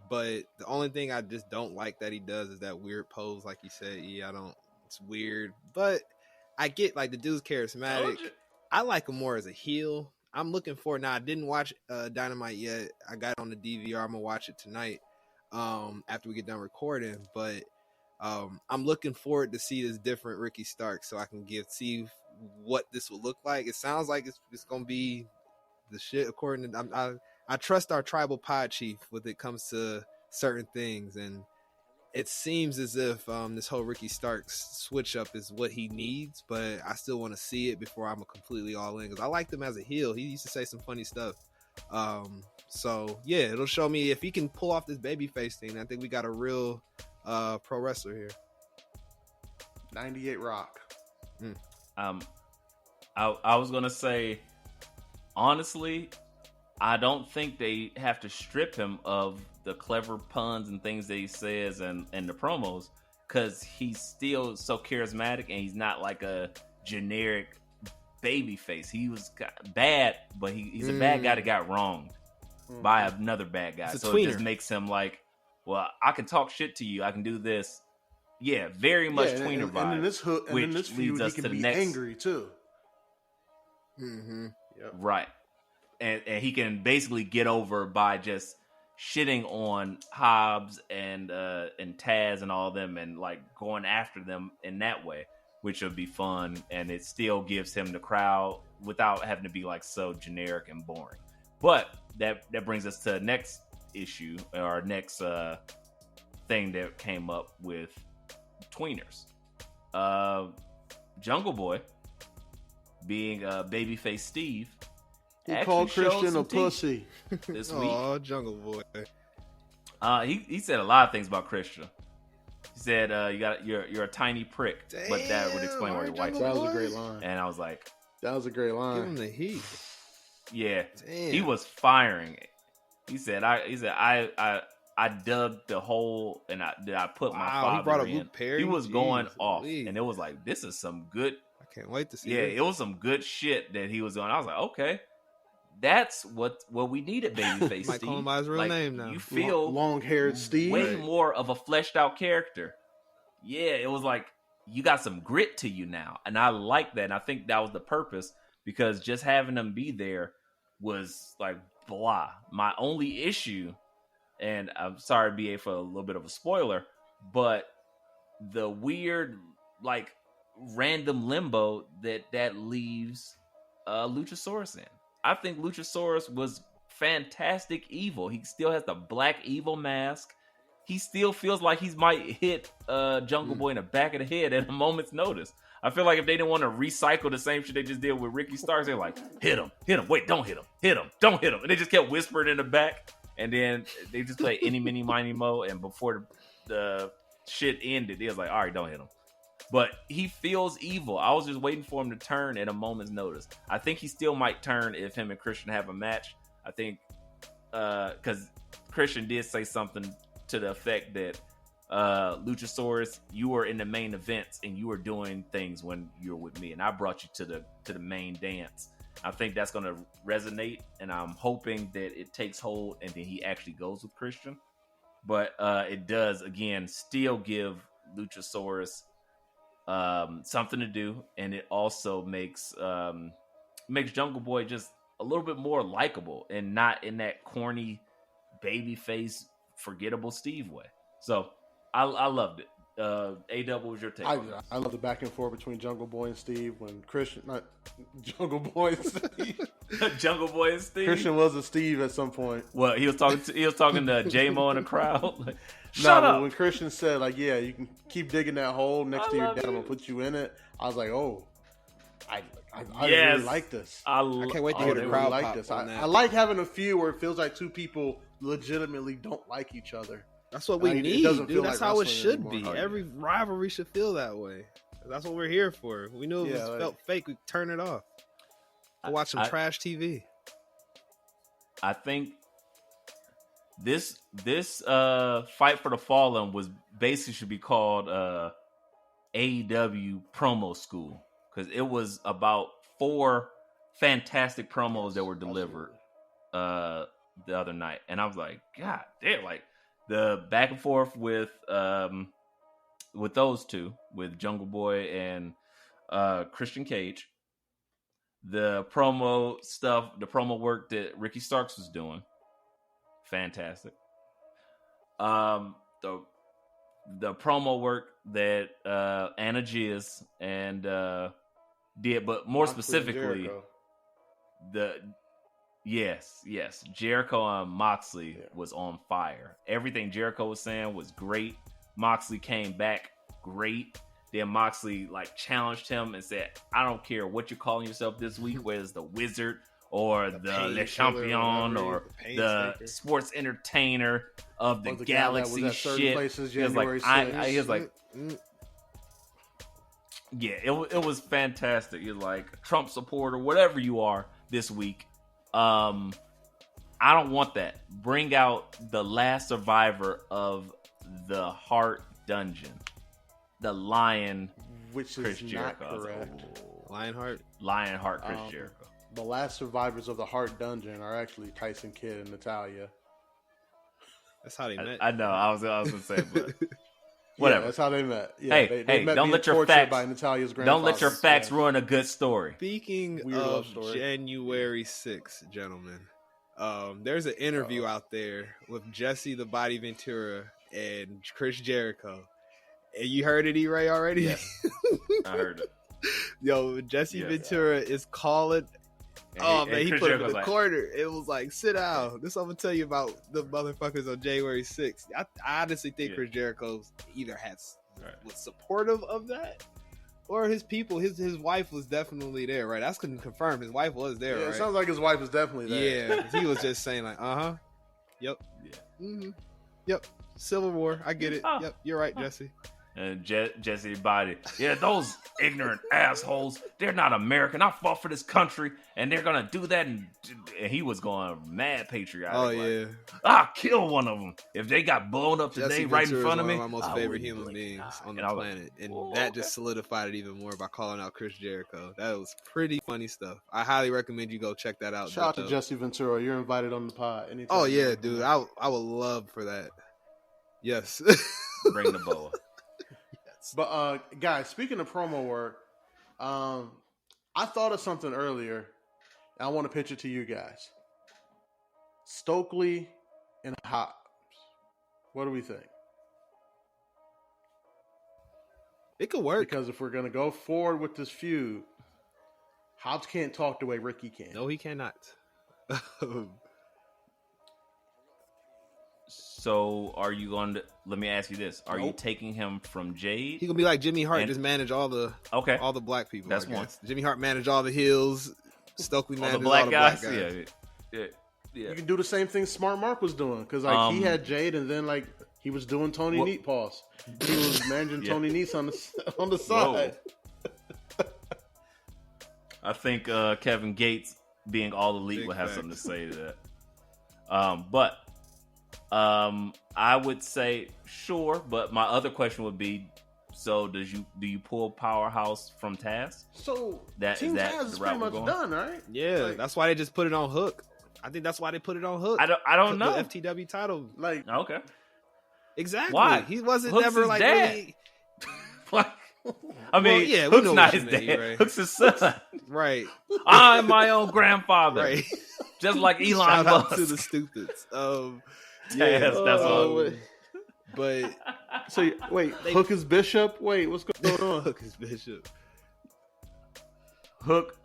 but the only thing I just don't like that he does is that weird pose, like you said. Yeah, it's weird, but I get like the dude's charismatic. I like him more as a heel. I'm looking for now. I didn't watch Dynamite yet. I got it on the DVR. I'm gonna watch it tonight. after we get done recording. But I'm looking forward to see this different Ricky Starks, so I can see what this will look like. It sounds like it's gonna be the shit. According to I trust our tribal pod chief when it comes to certain things, and it seems as if this whole Ricky Starks switch up is what he needs, but I still want to see it before I'm completely all in, because I liked him as a heel. He used to say some funny stuff. So yeah, it'll show me if he can pull off this babyface thing. I think we got a real pro wrestler here. 98 Rock. I was gonna say, honestly, I don't think they have to strip him of the clever puns and things that he says and the promos, because he's still so charismatic and he's not like a generic baby face. He was bad, but he's a bad guy that got wronged by another bad guy. So it just makes him like, well, I can talk shit to you. I can do this. Yeah, very much tweener vibe. And in this feud, he can be angry too. Mm-hmm. Yep. Right. And he can basically get over by just shitting on Hobbs and Taz and all of them, and like going after them in that way, which would be fun. And it still gives him the crowd without having to be like so generic and boring. But that brings us to the next issue, or next thing that came up with tweeners. Jungle Boy, being babyface Steve, he called Christian a pussy this week. Oh, Jungle Boy. He said a lot of things about Christian. He said you're a tiny prick. Damn, but that would explain why you're white. That was a great line. And I was like, that was a great line. Give him the heat. Yeah. Damn. He was firing it. He said I dug the hole and I put my father he brought up in. Luke Perry. He was going off, Please. and it was like, this is some good. I can't wait to see. Yeah, this. it was some good shit that he was on. I was like, okay, that's what we needed, babyface Might Steve. call him by his real Like, name now. You feel long-haired Steve. way more of a fleshed out character. Yeah, it was like you got some grit to you now, and I like that. And I think that was the purpose, because just having them be there was like blah. My only issue, and I'm sorry, BA, for a little bit of a spoiler, but the weird, like, random limbo that leaves Luchasaurus in. I think Luchasaurus was fantastic evil. He still has the black evil mask. He still feels like he might hit Jungle Boy in the back of the head at a moment's notice. I feel like if they didn't want to recycle the same shit they just did with Ricky Starks, they're like, hit him, wait, don't hit him, don't hit him. And they just kept whispering in the back. And then they just play any, mini, miny, mo. And before the shit ended, they was like, all right, don't hit him. But he feels evil. I was just waiting for him to turn at a moment's notice. I think he still might turn if him and Christian have a match. I think because Christian did say something to the effect that Luchasaurus, you were in the main events and you were doing things when you were with me, and I brought you to the main dance. I think that's going to resonate, and I'm hoping that it takes hold and then he actually goes with Christian. But it does, again, still give Luchasaurus something to do, and it also makes Jungle Boy just a little bit more likable and not in that corny babyface forgettable Steve way. So I loved it. A-Double, was your take? I love the back and forth between Jungle Boy and Steve when Christian, not Jungle Boy and Steve. Jungle Boy and Steve. Christian was a Steve at some point. Well, he was talking to J-Mo in the crowd. Like, Shut up. When Christian said, like, yeah, you can keep digging that hole next to your dad, I'm gonna put you in it. I was like, oh, I really like this. I can't wait to hear the crowd really like this. on that. I like having a feud where it feels like two people legitimately don't like each other. That's what we Like, it need, doesn't dude. feel That's like how it wrestling should anymore. be. Every rivalry should feel that way. That's what we're here for. We knew if it felt fake, we turn it off. Watch some trash TV. I think this Fight for the Fallen was basically should be called AEW promo school, because it was about 4 fantastic promos that were delivered the other night, and I was like, God damn! Like the back and forth with those two, with Jungle Boy and Christian Cage, the promo stuff, the promo work that Ricky Starks was doing, fantastic. The promo work that Anna Giz and did, but more Moxley and specifically, Jericho. yes, Jericho and Moxley was on fire. Everything Jericho was saying was great. Moxley came back great. Then Moxley like challenged him and said, "I don't care what you're calling yourself this week, whether it's the Wizard or the Le Champion or the sports entertainer of the galaxy shit." Places, he was like, January he was like, yeah, it was fantastic. You're like Trump supporter, whatever you are this week. I don't want that. Bring out the last survivor of the Heart Dungeon, the Lion, which Chris is Jericho. not correct. Lionheart, Chris Jericho. The last survivors of the Heart Dungeon are actually Tyson Kidd and Natalia. That's how they met. I know. I was gonna say, but whatever. Yeah, that's how they met. Yeah, hey, they met don't let your tortured facts by Natalia's grandfather. don't let your facts ruin a good story. Speaking Weird of love story. January 6th, gentlemen, there's an interview out there with Jesse the Body Ventura and Chris Jericho. And you heard it, E-Ray, already? Yes. I heard it. Yo, Jesse Ventura is calling. He Chris put him in Jericho's the like, corner. It was like, sit down. This I'm gonna tell you about the motherfuckers on January 6th. I honestly think Chris Jericho either was supportive of that, or his people. His wife was definitely there, right? That's confirmed. His wife was there, right? It sounds like his wife was definitely there. Yeah, he was just saying like, yep, yep. Civil War, I get it. Yep, you're right, Jesse. And Jesse Body, those ignorant assholes, they're not American. I fought for this country, and they're gonna do that. And he was going mad patriotic. Oh yeah, I'll kill one of them if they got blown up today Jesse right Ventura in front is of me. one of my most favorite human beings on the planet, and that just solidified it even more by calling out Chris Jericho. That was pretty funny stuff. I highly recommend you go check that out. Shout out to Jesse Ventura. You're invited on the pod anytime. Oh yeah, dude. I would love for that. Yes. Bring the boa. But guys, speaking of promo work, I thought of something earlier, and I want to pitch it to you guys. Stokely and Hobbs. What do we think? It could work. Because if we're going to go forward with this feud, Hobbs can't talk the way Ricky can. No, he cannot. So are you going to, let me ask you this. Are you taking him from Jade? He gonna be like Jimmy Hart, just manage all the black people. That's one. Jimmy Hart managed all the heels. Stokely managed all the black guys. Yeah. You can do the same thing Smart Mark was doing. Because he had Jade, and then he was doing Tony Neat pause. He was managing Tony Neat on the side. I think Kevin Gates, being all elite, will have something to say to that. But I would say sure, but my other question would be: so do you pull Powerhouse from Taz? So Team Taz is pretty much done, right? Yeah, that's why they just put it on Hook. I think that's why they put it on Hook. I don't know the FTW title. Okay, exactly. Why? He wasn't Hook's never his like dad. really. I mean, Hook's not his dad. Right? Hook's his son. Right. I'm my own grandfather. Right. Just like Elon Shout out Musk. to the stupids. That's all. But so wait, Hook is Bishop. Wait, what's going on? Hook is Bishop. Hook,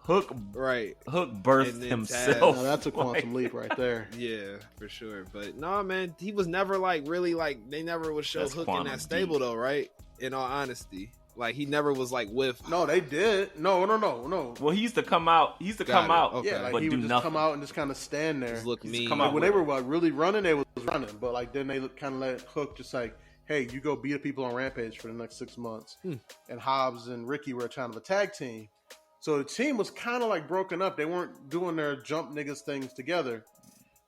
right. Hook birthed himself. Now that's a quantum leap right there. Yeah, for sure. But no, man, he was never really they never would show Hook in that stable though, right? In all honesty, he never was with. No, they did. No. Well, he used to come out. Okay. Yeah, but he do would just nothing. come out and just kind of stand there. Just look mean. When they were really running, they was running. But then they kind of let Hook just hey, you go beat the people on Rampage for the next 6 months. And Hobbs and Ricky were kind of a tag team. So the team was kind of broken up. They weren't doing their jump niggas things together.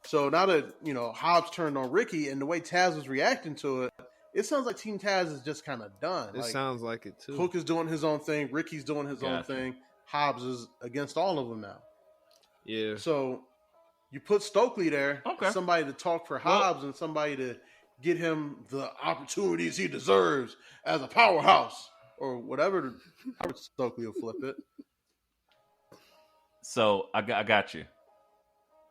So now that, Hobbs turned on Ricky and the way Taz was reacting to it, it sounds like Team Taz is just kind of done. It sounds like it too. Hook is doing his own thing. Ricky's doing his own thing. Hobbs is against all of them now. Yeah. So you put Stokely there, somebody to talk for Hobbs and somebody to get him the opportunities he deserves as a powerhouse or whatever. Stokely will flip it. So I got you.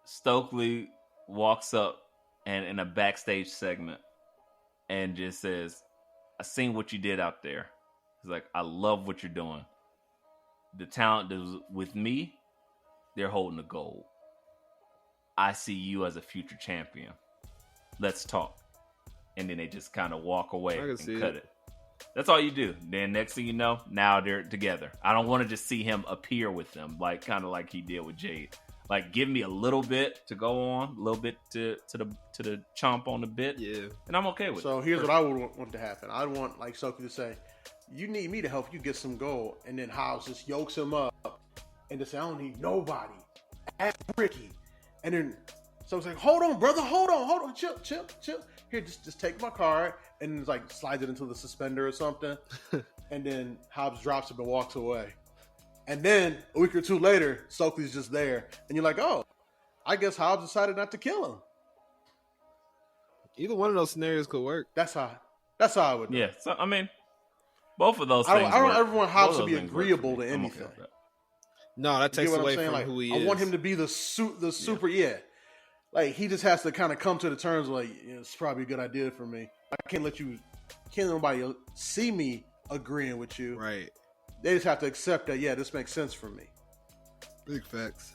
Stokely walks up and in a backstage segment and just says, I seen what you did out there. He's like, I love what you're doing. The talent that was with me, they're holding the gold. I see you as a future champion. Let's talk. And then they just kind of walk away and cut it. That's all you do. Then next thing you know, now they're together. I don't want to just see him appear with them, like kind of like he did with Jade. Like, give me a little bit to go on, a little bit to the chomp on the bit, and I'm okay with it. So here's what I would want to happen. I'd want like Soku to say, "You need me to help you get some gold," and then Hobbs just yokes him up and just say, "I don't need nobody. Ask Ricky." And then Soku's like, "Hold on, brother, hold on, chill. Here, just take my card," and it's like slides it into the suspender or something, and then Hobbs drops it and walks away. And then a week or two later, Soku's just there, and you're like, "Oh, I guess Hobbs decided not to kill him." Either one of those scenarios could work. That's how I would do. Yeah, so I mean, both of those I things. don't work. ever want Hobbs to Both be of those things agreeable work for to me. I'm anything. okay with that. No, that takes You get what away I'm saying? from Like, who he is. I want him to be the super. Yeah, like he just has to kind of come to the terms like, it's probably a good idea for me. I can't let nobody see me agreeing with you. Right. They just have to accept that. Yeah, this makes sense for me. Big facts.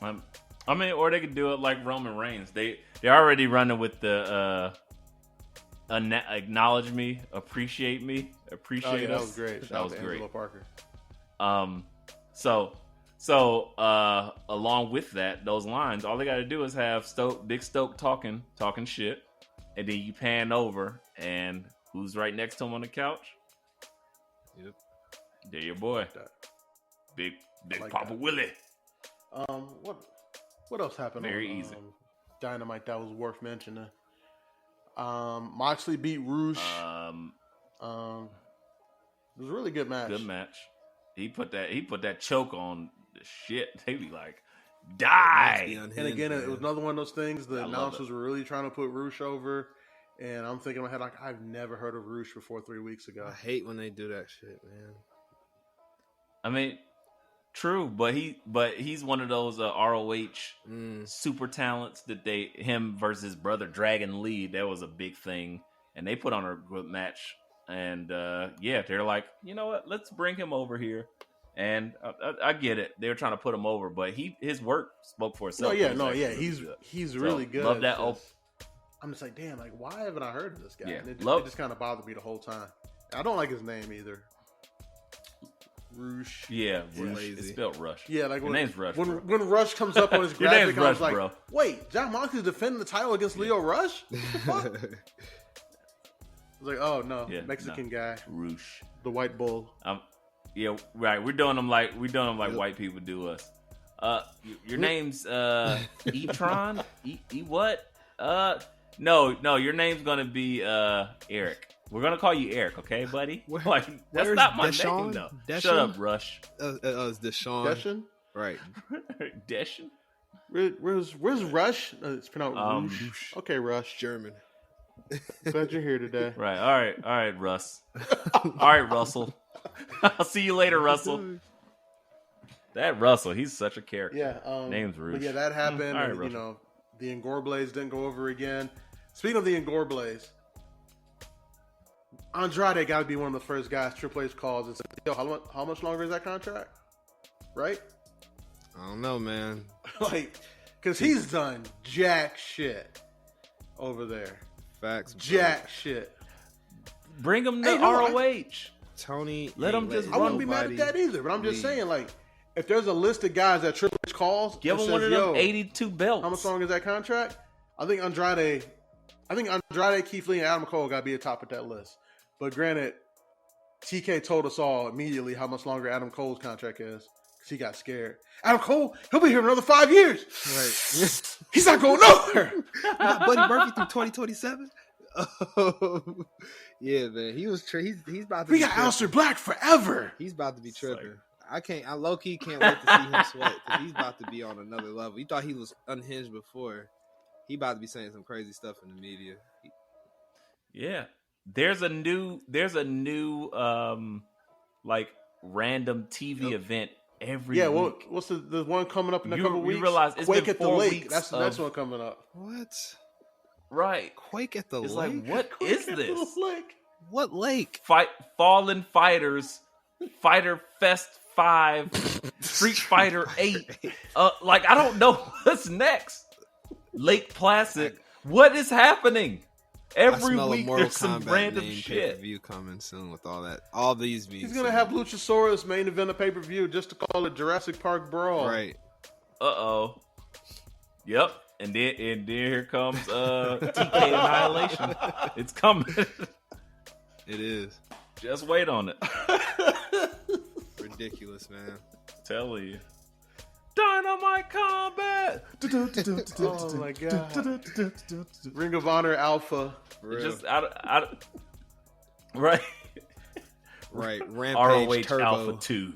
I mean, or they could do it like Roman Reigns. They're already running with the acknowledge me, appreciate me, appreciate us. That was great. That was great. Angelo Parker. So along with that, those lines, all they got to do is have Big Stoke talking shit, and then you pan over, and who's right next to him on the couch? Yep. There your boy, Big like Papa that. Willie. What else happened? Very on, easy. Dynamite that was worth mentioning. Moxley beat Roosh. It was a really good match. Good match. He put that choke on the shit. They be like, die. And again, it was another one of those things. The announcers were really trying to put Roosh over. And I'm thinking in my head, like, I've never heard of Roosh before 3 weeks ago. I hate when they do that shit, man. I mean, true, but he's one of those ROH super talents that him versus brother Dragon Lee, that was a big thing, and they put on a good match. And they're like, you know what? Let's bring him over here. And I get it. They're trying to put him over, but his work spoke for itself. He's really good. Love that. I'm just like, damn, like, why haven't I heard of this guy? Yeah, And it just kind of bothered me the whole time. And I don't like his name either. Roosh. Yeah, Roosh. It's spelled Rush. Yeah, like your name's Rush. When Rush comes up on his your graphic, name's I was Rush, like, bro. Wait, John Moxley's defending the title against Leo Rush? What the fuck? I was like, oh no, Mexican guy, Roosh, the white bull. Yeah, right. We're doing them like white people do us. Your name's E-Tron? E what? No, your name's gonna be Eric. We're gonna call you Eric, okay, buddy? Like, that's not my name, though. Deshaun? Shut up, Rush. It's Deshaun. Deshaun? Right. Deshaun? Where's Rush? It's pronounced Rush. Okay, Rush. German. Glad you're here today. Right. All right, Russ. All right, Russell. I'll see you later, Russell. That Russell, he's such a character. Yeah. Name's Roosh. But yeah, that happened. All right, and, the Engorblades didn't go over again. Speaking of the Engorblades, Andrade got to be one of the first guys Triple H calls and says, yo, how much longer is that contract? Right? I don't know, man. Like, because he's done jack shit over there. Facts. Jack shit. Bring him to ROH. Tony, let him just I wouldn't be mad at that either, but I'm just saying, like, if there's a list of guys that Triple H calls, give him one of them 82 belts. How much long is that contract? I think Andrade, Keith Lee, and Adam Cole got to be atop of that list. But granted, TK told us all immediately how much longer Adam Cole's contract is because he got scared. Adam Cole, he'll be here another 5 years. Right. He's not going nowhere. Buddy Murphy through 2027. Yeah, man. He's about to. We got Aleister Black forever. He's about to be tripping. I low key can't wait to see him sweat because he's about to be on another level. You thought he was unhinged before. He about to be saying some crazy stuff in the media. Yeah. There's a new like random TV event every week. Well, what's the one coming up in a couple weeks? You realize it's Quake been at the 4 Lake. weeks. That's the next one coming up. What? Right. Quake at the It's lake. like, what is this? What lake? Fallen Fighters, Fighter Fest 5, Street Fighter 8. Like, I don't know what's next. Lake Placid. What is happening? Every week there's some random shit. Pay-per-view coming soon with all that. All these being He's gonna have Luchasaurus main event a pay-per-view just to call it Jurassic Park Brawl. Right. Uh-oh. Yep. And then here comes TK Annihilation. It's coming. It is. Just wait on it. Ridiculous, man. Telling you. Dynamite Combat. Oh my god. Ring of Honor Alpha. Just right. Right. Rampage ROH Turbo. Alpha 2.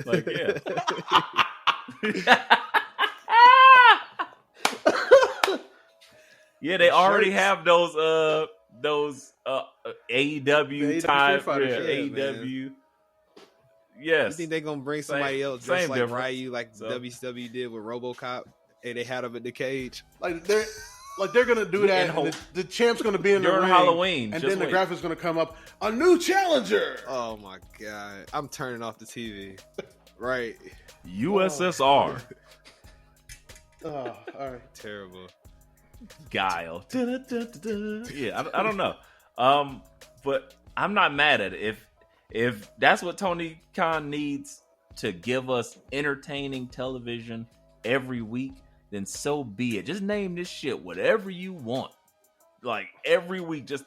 Like, yeah. Yeah, they already have those AEW type AEW. Yes. You think they're gonna bring somebody else just like difference. Ryu, like WCW did with RoboCop, and they had him in the cage? Like they're gonna do that. And the champ's gonna be in the During ring, Halloween, and just then the wait. graphics gonna come up. A new challenger. Oh my god! I'm turning off the TV. Right. USSR. Oh, all right. Terrible. Guile. Yeah, I don't know. But I'm not mad at it. If that's what Tony Khan needs to give us entertaining television every week, then so be it. Just name this shit whatever you want. Like every week, just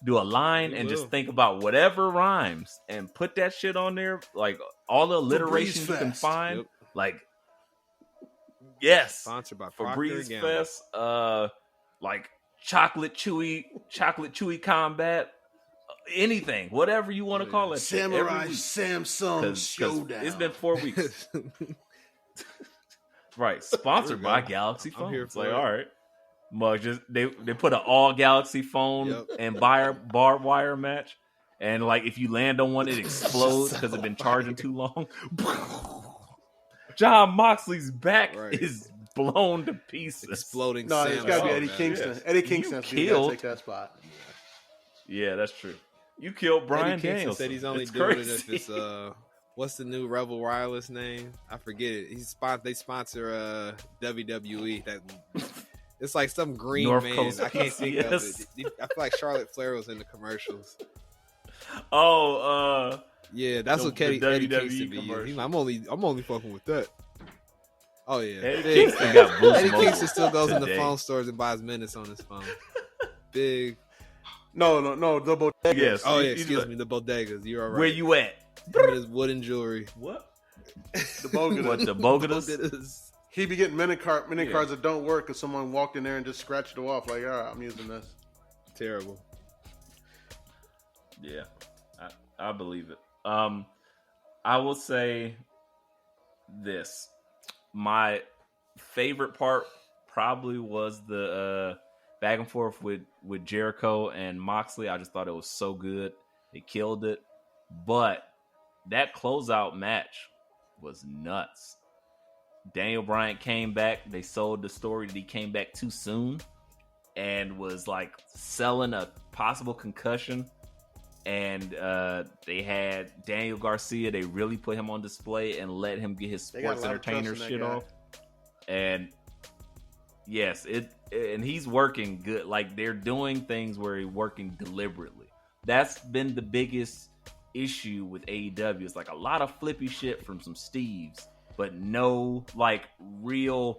do a line and just think about whatever rhymes and put that shit on there. Like all the alliterations you can find. Yep. Like, yes. Sponsored by For Procter Breeze & Gamble. Fest, like chocolate chewy combat, anything, whatever you want to call it. Samurai Samsung Showdown. It's been 4 weeks. Right, sponsored by Galaxy I'm Phone. here It's for like, it. all right, mug. Just they put an all Galaxy Phone and barbed wire match, and like if you land on one, it explodes because it's been charging too long. John Moxley's back is blown to pieces. Exploding. No, it's got to be Eddie man. Kingston. Yes. Eddie Kingston has to be there to take that spot. Yeah, that's true. You killed Brian Eddie Kingston Danielson. said he's only It's doing crazy. it if it's what's the new Rebel Wireless name? I forget it. They sponsor WWE. That it's like some green North man. Coast I can't think of yes. it. I feel like Charlotte Flair was in the commercials. Oh, Yeah, that's what Eddie WWE Kingston be commercial. using. I'm only fucking with that. Oh yeah, Eddie Big Kingston fan. got Boost Eddie Mobile Kingston still goes in the today. phone stores and buys minutes on his phone. Big. No, the bodega. Yes. Oh yeah, He's excuse like, me, the bodegas. You're all right. Where you at? Him and his wooden jewelry. What? The bodegas. What, the Bogatas? Bodegas. He be getting minute cards that don't work because someone walked in there and just scratched it off. Like, all right, I'm using this. Terrible. Yeah, I believe it. I will say this. My favorite part probably was the back and forth with Jericho and Moxley. I just thought it was so good. They killed it. But that closeout match was nuts. Daniel Bryan came back. They sold the story that he came back too soon and was like selling a possible concussion. And they had Daniel Garcia. They really put him on display and let him get his They got sports a lot of trust entertainer in that shit guy. off. And yes, and he's working good. Like they're doing things where he's working deliberately. That's been the biggest issue with AEW. It's like a lot of flippy shit from some Steves, but no like real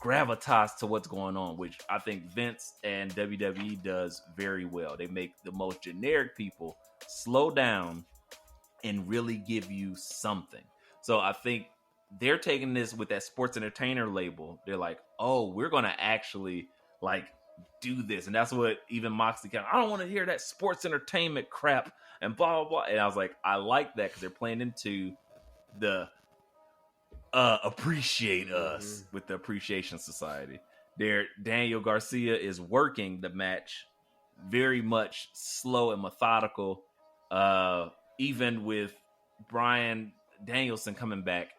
gravitas to what's going on, which I think Vince and WWE does very well. They make the most generic people slow down and really give you something. So I think they're taking this with that sports entertainer label. They're like, oh, we're going to actually like do this. And that's what even Moxley I don't want to hear that sports entertainment crap and blah, blah, blah. And I was like, I like that because they're playing into the appreciate us with the Appreciation Society. There, Daniel Garcia is working the match very much slow and methodical. Even with Bryan Danielson coming back,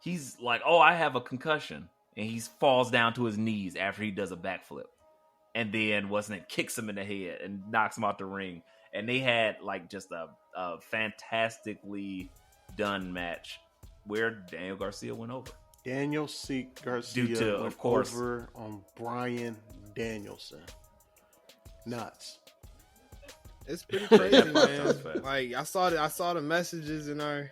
he's like, "Oh, I have a concussion," and he falls down to his knees after he does a backflip. And then kicks him in the head and knocks him out the ring. And they had like just a fantastically done match where Daniel Garcia went over. Daniel C. Garcia Due to, went of course, over on Bryan Danielson. Nuts. It's pretty crazy, man. Like I saw the messages in our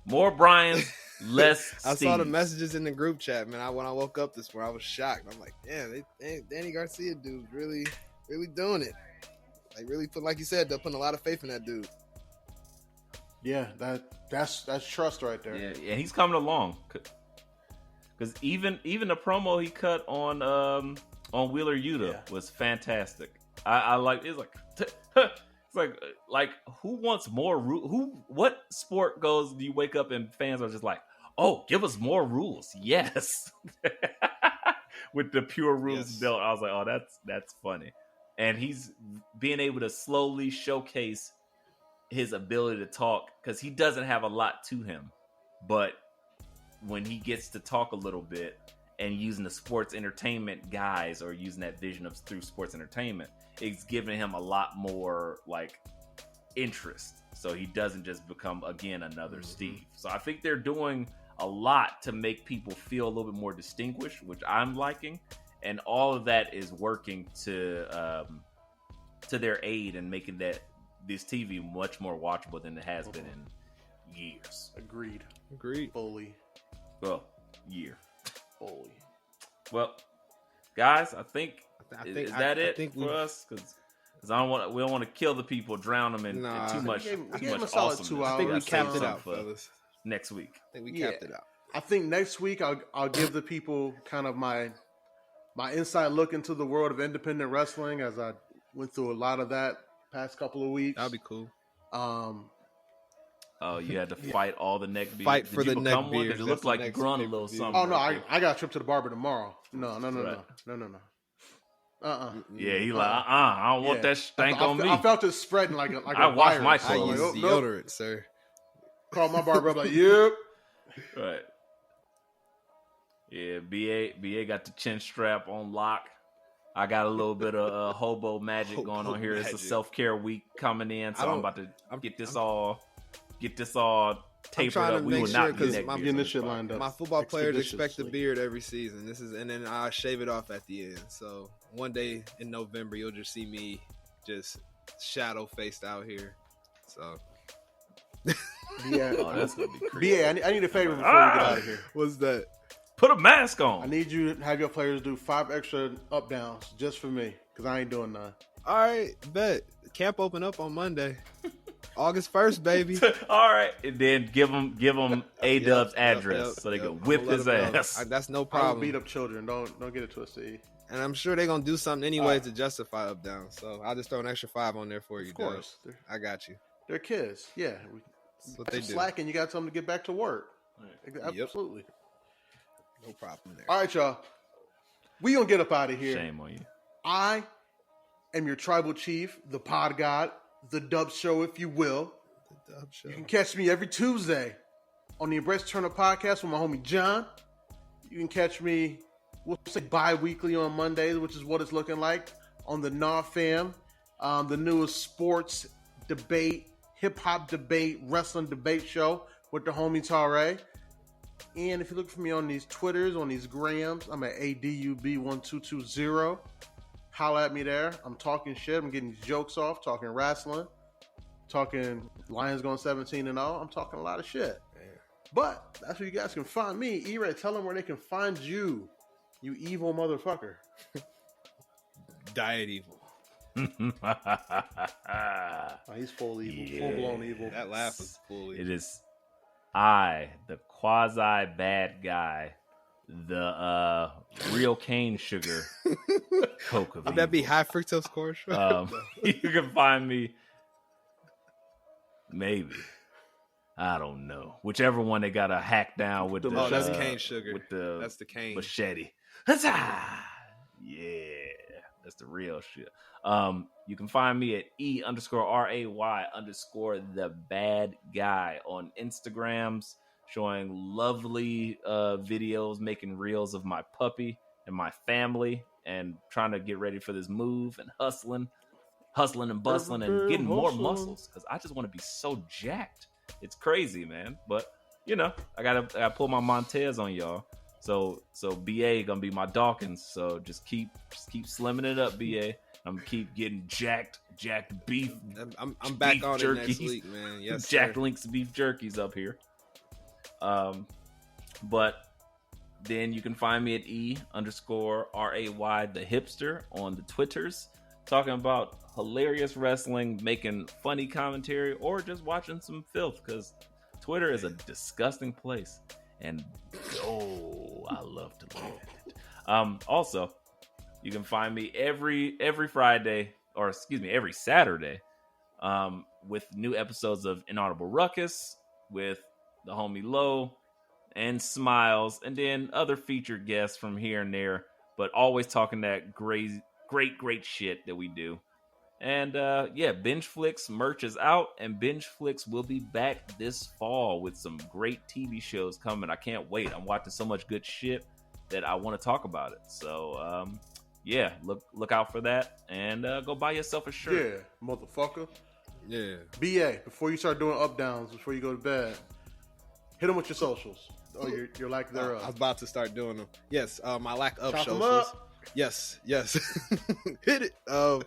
more Bryans, less I saw the Steves. messages in the group chat, man. When I woke up this morning, I was shocked. I'm like, damn, Danny Garcia dude really doing it. Like really put, like you said, they're putting a lot of faith in that dude. Yeah, that's trust right there. Yeah, and he's coming along. Because even the promo he cut on Wheeler Yuta was fantastic. I like it's like who wants more what sport goes do you wake up and fans are just like, oh, give us more rules. Yes. With the pure rules belt, I was like, oh, that's funny. And he's being able to slowly showcase his ability to talk because he doesn't have a lot to him, but when he gets to talk a little bit and using the sports entertainment guys or using that vision of through sports entertainment, it's giving him a lot more like interest. So he doesn't just become again another Steve. So I think they're doing a lot to make people feel a little bit more distinguished, which I'm liking, and all of that is working to their aid and making this TV much more watchable than it has been in years. Agreed. Fully. Fully. Well, guys, I think is that it for us? Because we don't want to kill the people, drown them in too much. We gave a solid 2 hours. I think we capped it out, for fellas. next week. I think we capped it out. I think next week I'll give the people kind of my inside look into the world of independent wrestling as I went through a lot of that past couple of weeks. That'd be cool. Oh, you had to fight all the neck beards. Fight for the neck beards. It looked like you grunted a little something. Oh no, I got a trip to the barber tomorrow. No. Yeah, he like, I don't want that stank on me. I felt it spreading like a I wash my I clothes. use deodorant, sir. Called my barber up like, yep. Right. Yeah, BA got the chin strap on lock. I got a little bit of hobo magic going on here. It's a self-care week coming in, so I'm about to get this all tapered up. We will not get that getting this shit lined up. My football players expect a beard every season. And then I shave it off at the end. So one day in November, you'll just see me just shadow faced out here. So. Yeah, that's gonna be crazy. BA, I need a favor before we get out of here. What's that? Put a mask on. I need you to have your players do 5 extra up downs just for me because I ain't doing none. All right, bet. Camp open up on Monday, August 1st, baby. All right, and then give them A-Dub's address so they can whip his ass. That's no I problem. don't beat up children. Don't get it twisted. And I'm sure they're gonna do something anyway to justify up down. So I'll just throw an extra 5 on there for you. Of course, I got you. They're kids. Yeah, that's what they do. Slacking, you got something to get back to work. Right. Absolutely. No problem there. All right, y'all. We gonna get up out of here. Shame on you. I am your tribal chief, the pod god, the dub show, if you will. The dub show. You can catch me every Tuesday on the Embrace the Turn-Up podcast with my homie John. You can catch me, we'll say bi-weekly on Mondays, which is what it's looking like, on the Nah Fam, the newest sports debate, hip-hop debate, wrestling debate show with the homie Tare. And if you look for me on these Twitters, on these Grams, I'm at ADUB1220. Holla at me there. I'm talking shit. I'm getting these jokes off, talking wrestling, talking Lions going 17-0. I'm talking a lot of shit. But that's where you guys can find me. E-Ray, tell them where they can find you, you evil motherfucker. Diet evil. He's full evil, full-blown evil. That laugh was full evil. It is I, the quasi-bad guy, the real cane sugar Coke of Would evil. that be high fructose corn syrup? You can find me, maybe. I don't know. Whichever one they got to hack down with that's cane sugar. With the that's the cane machete. Huzzah! Yeah, that's the real shit. You can find me at E_RAY_the bad guy on Instagrams, showing lovely videos, making reels of my puppy and my family, and trying to get ready for this move and hustling and bustling and getting more muscles because I just want to be so jacked. It's crazy, man. But I gotta pull my Montez on y'all. So BA gonna be my Dawkins. So just keep slimming it up, BA. I'm keep getting jacked beef. I'm back beef on jerkies. it next week, man. Yes, Jack sir. Link's beef jerkies up here. But then you can find me at _RAY the hipster on the Twitters, talking about hilarious wrestling, making funny commentary, or just watching some filth, because Twitter is a disgusting place. And I love to look at it. Also, you can find me every Friday, or excuse me, every Saturday, with new episodes of Inaudible Ruckus with the homie Low and Smiles, and then other featured guests from here and there, but always talking that great shit that we do. And Binge Flicks merch is out, and Binge Flicks will be back this fall with some great TV shows coming. I can't wait. I'm watching so much good shit that I want to talk about it. So look out for that, and go buy yourself a shirt. Yeah, motherfucker. Yeah. BA, before you start doing up downs, before you go to bed, hit them with your socials. Oh, your lack thereof. I was about to start doing them. Yes, my lack of Chop 'em socials. up. Yes. Hit it. No.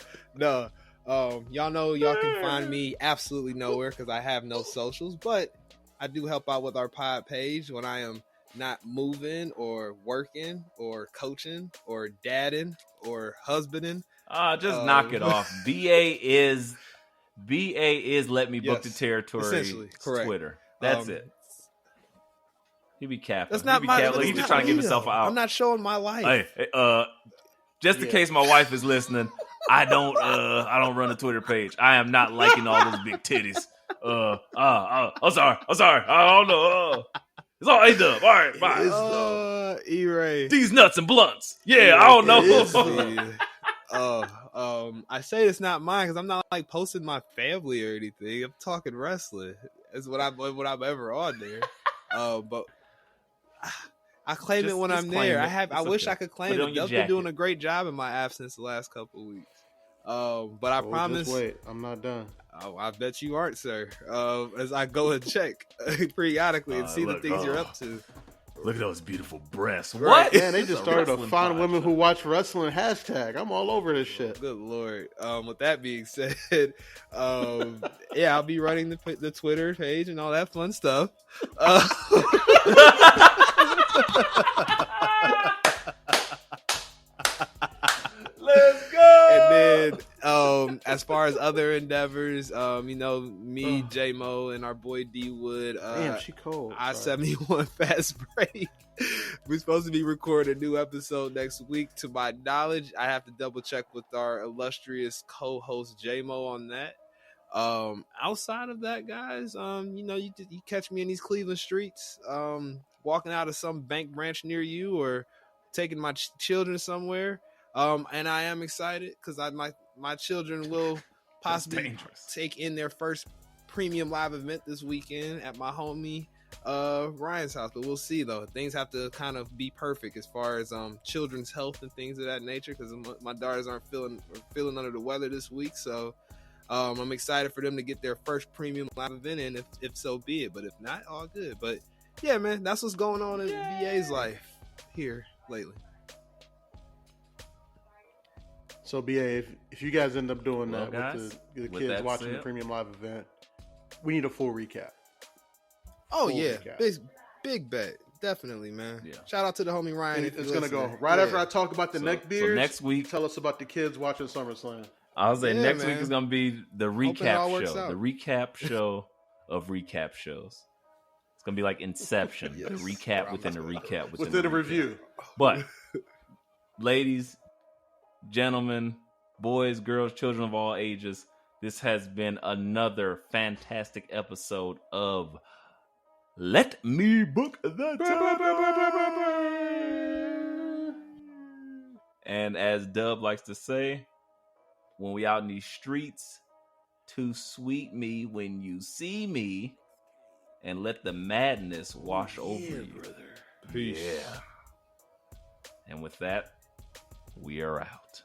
Y'all know y'all can find me absolutely nowhere because I have no socials, but I do help out with our pod page when I am not moving or working or coaching or dadding or husbanding. Just knock it off. BA is let me book the territory. Essentially, correct. Twitter. That's it. He be capping. That's not He's just trying to give himself out. I'm not showing my life. Hey, just in case my wife is listening, I don't run a Twitter page. I am not liking all those big titties. I'm sorry. I don't know. It's all A-Dub. All right, bye. E-Ray. These nuts and blunts. Yeah, I don't know. I say it's not mine because I'm not like posting my family or anything. I'm talking wrestling. It's what I'm ever on there. But I claim it when I'm there. I wish I could claim it. They've been doing a great job in my absence the last couple of weeks. But I promise. Just wait, I'm not done. Oh, I bet you aren't, sir. As I go and check periodically and see the things you're up to. Look at those beautiful breasts. Right. What? Man, they just started a Find Women Who Watch Wrestling hashtag. I'm all over this shit. Good Lord. With that being said, I'll be running the Twitter page and all that fun stuff. Let's go. And then, as far as other endeavors, me, J Mo, and our boy D Wood. Damn, she cold. I-71 Fast Break. We're supposed to be recording a new episode next week. To my knowledge, I have to double check with our illustrious co-host J Mo on that. Outside of that, guys, you catch me in these Cleveland streets, walking out of some bank branch near you, or taking my children somewhere. And I am excited because my children will possibly take in their first premium live event this weekend at my homie Ryan's house. But we'll see, though. Things have to kind of be perfect as far as children's health and things of that nature, because my daughters aren't feeling under the weather this week. So I'm excited for them to get their first premium live event in, if so be it. But if not, all good. But yeah, man, that's what's going on in VA's life here lately. So, BA, if you guys end up doing Well, that guys, with the with kids that watching the said- premium live event, we need a full recap. Oh, Full yeah. recap. Big bet. Definitely, man. Yeah. Shout out to the homie Ryan. And if it's you're going to go listening. right Yeah. after I talk about the neck beards. So next week, Tell us about the kids watching SummerSlam. I was saying Yeah, next man. week is gonna be the it all recap works show. out. The recap show of recap shows. It's gonna be like Inception. Yes. The recap within a recap Within a recap. review. But ladies, gentlemen, boys, girls, children of all ages, this has been another fantastic episode of Let Me Book the Territory. And as Dub likes to say, when we out in these streets, too sweet me when you see me. and let the madness wash over you. Peace. Yeah. And with that, we are out.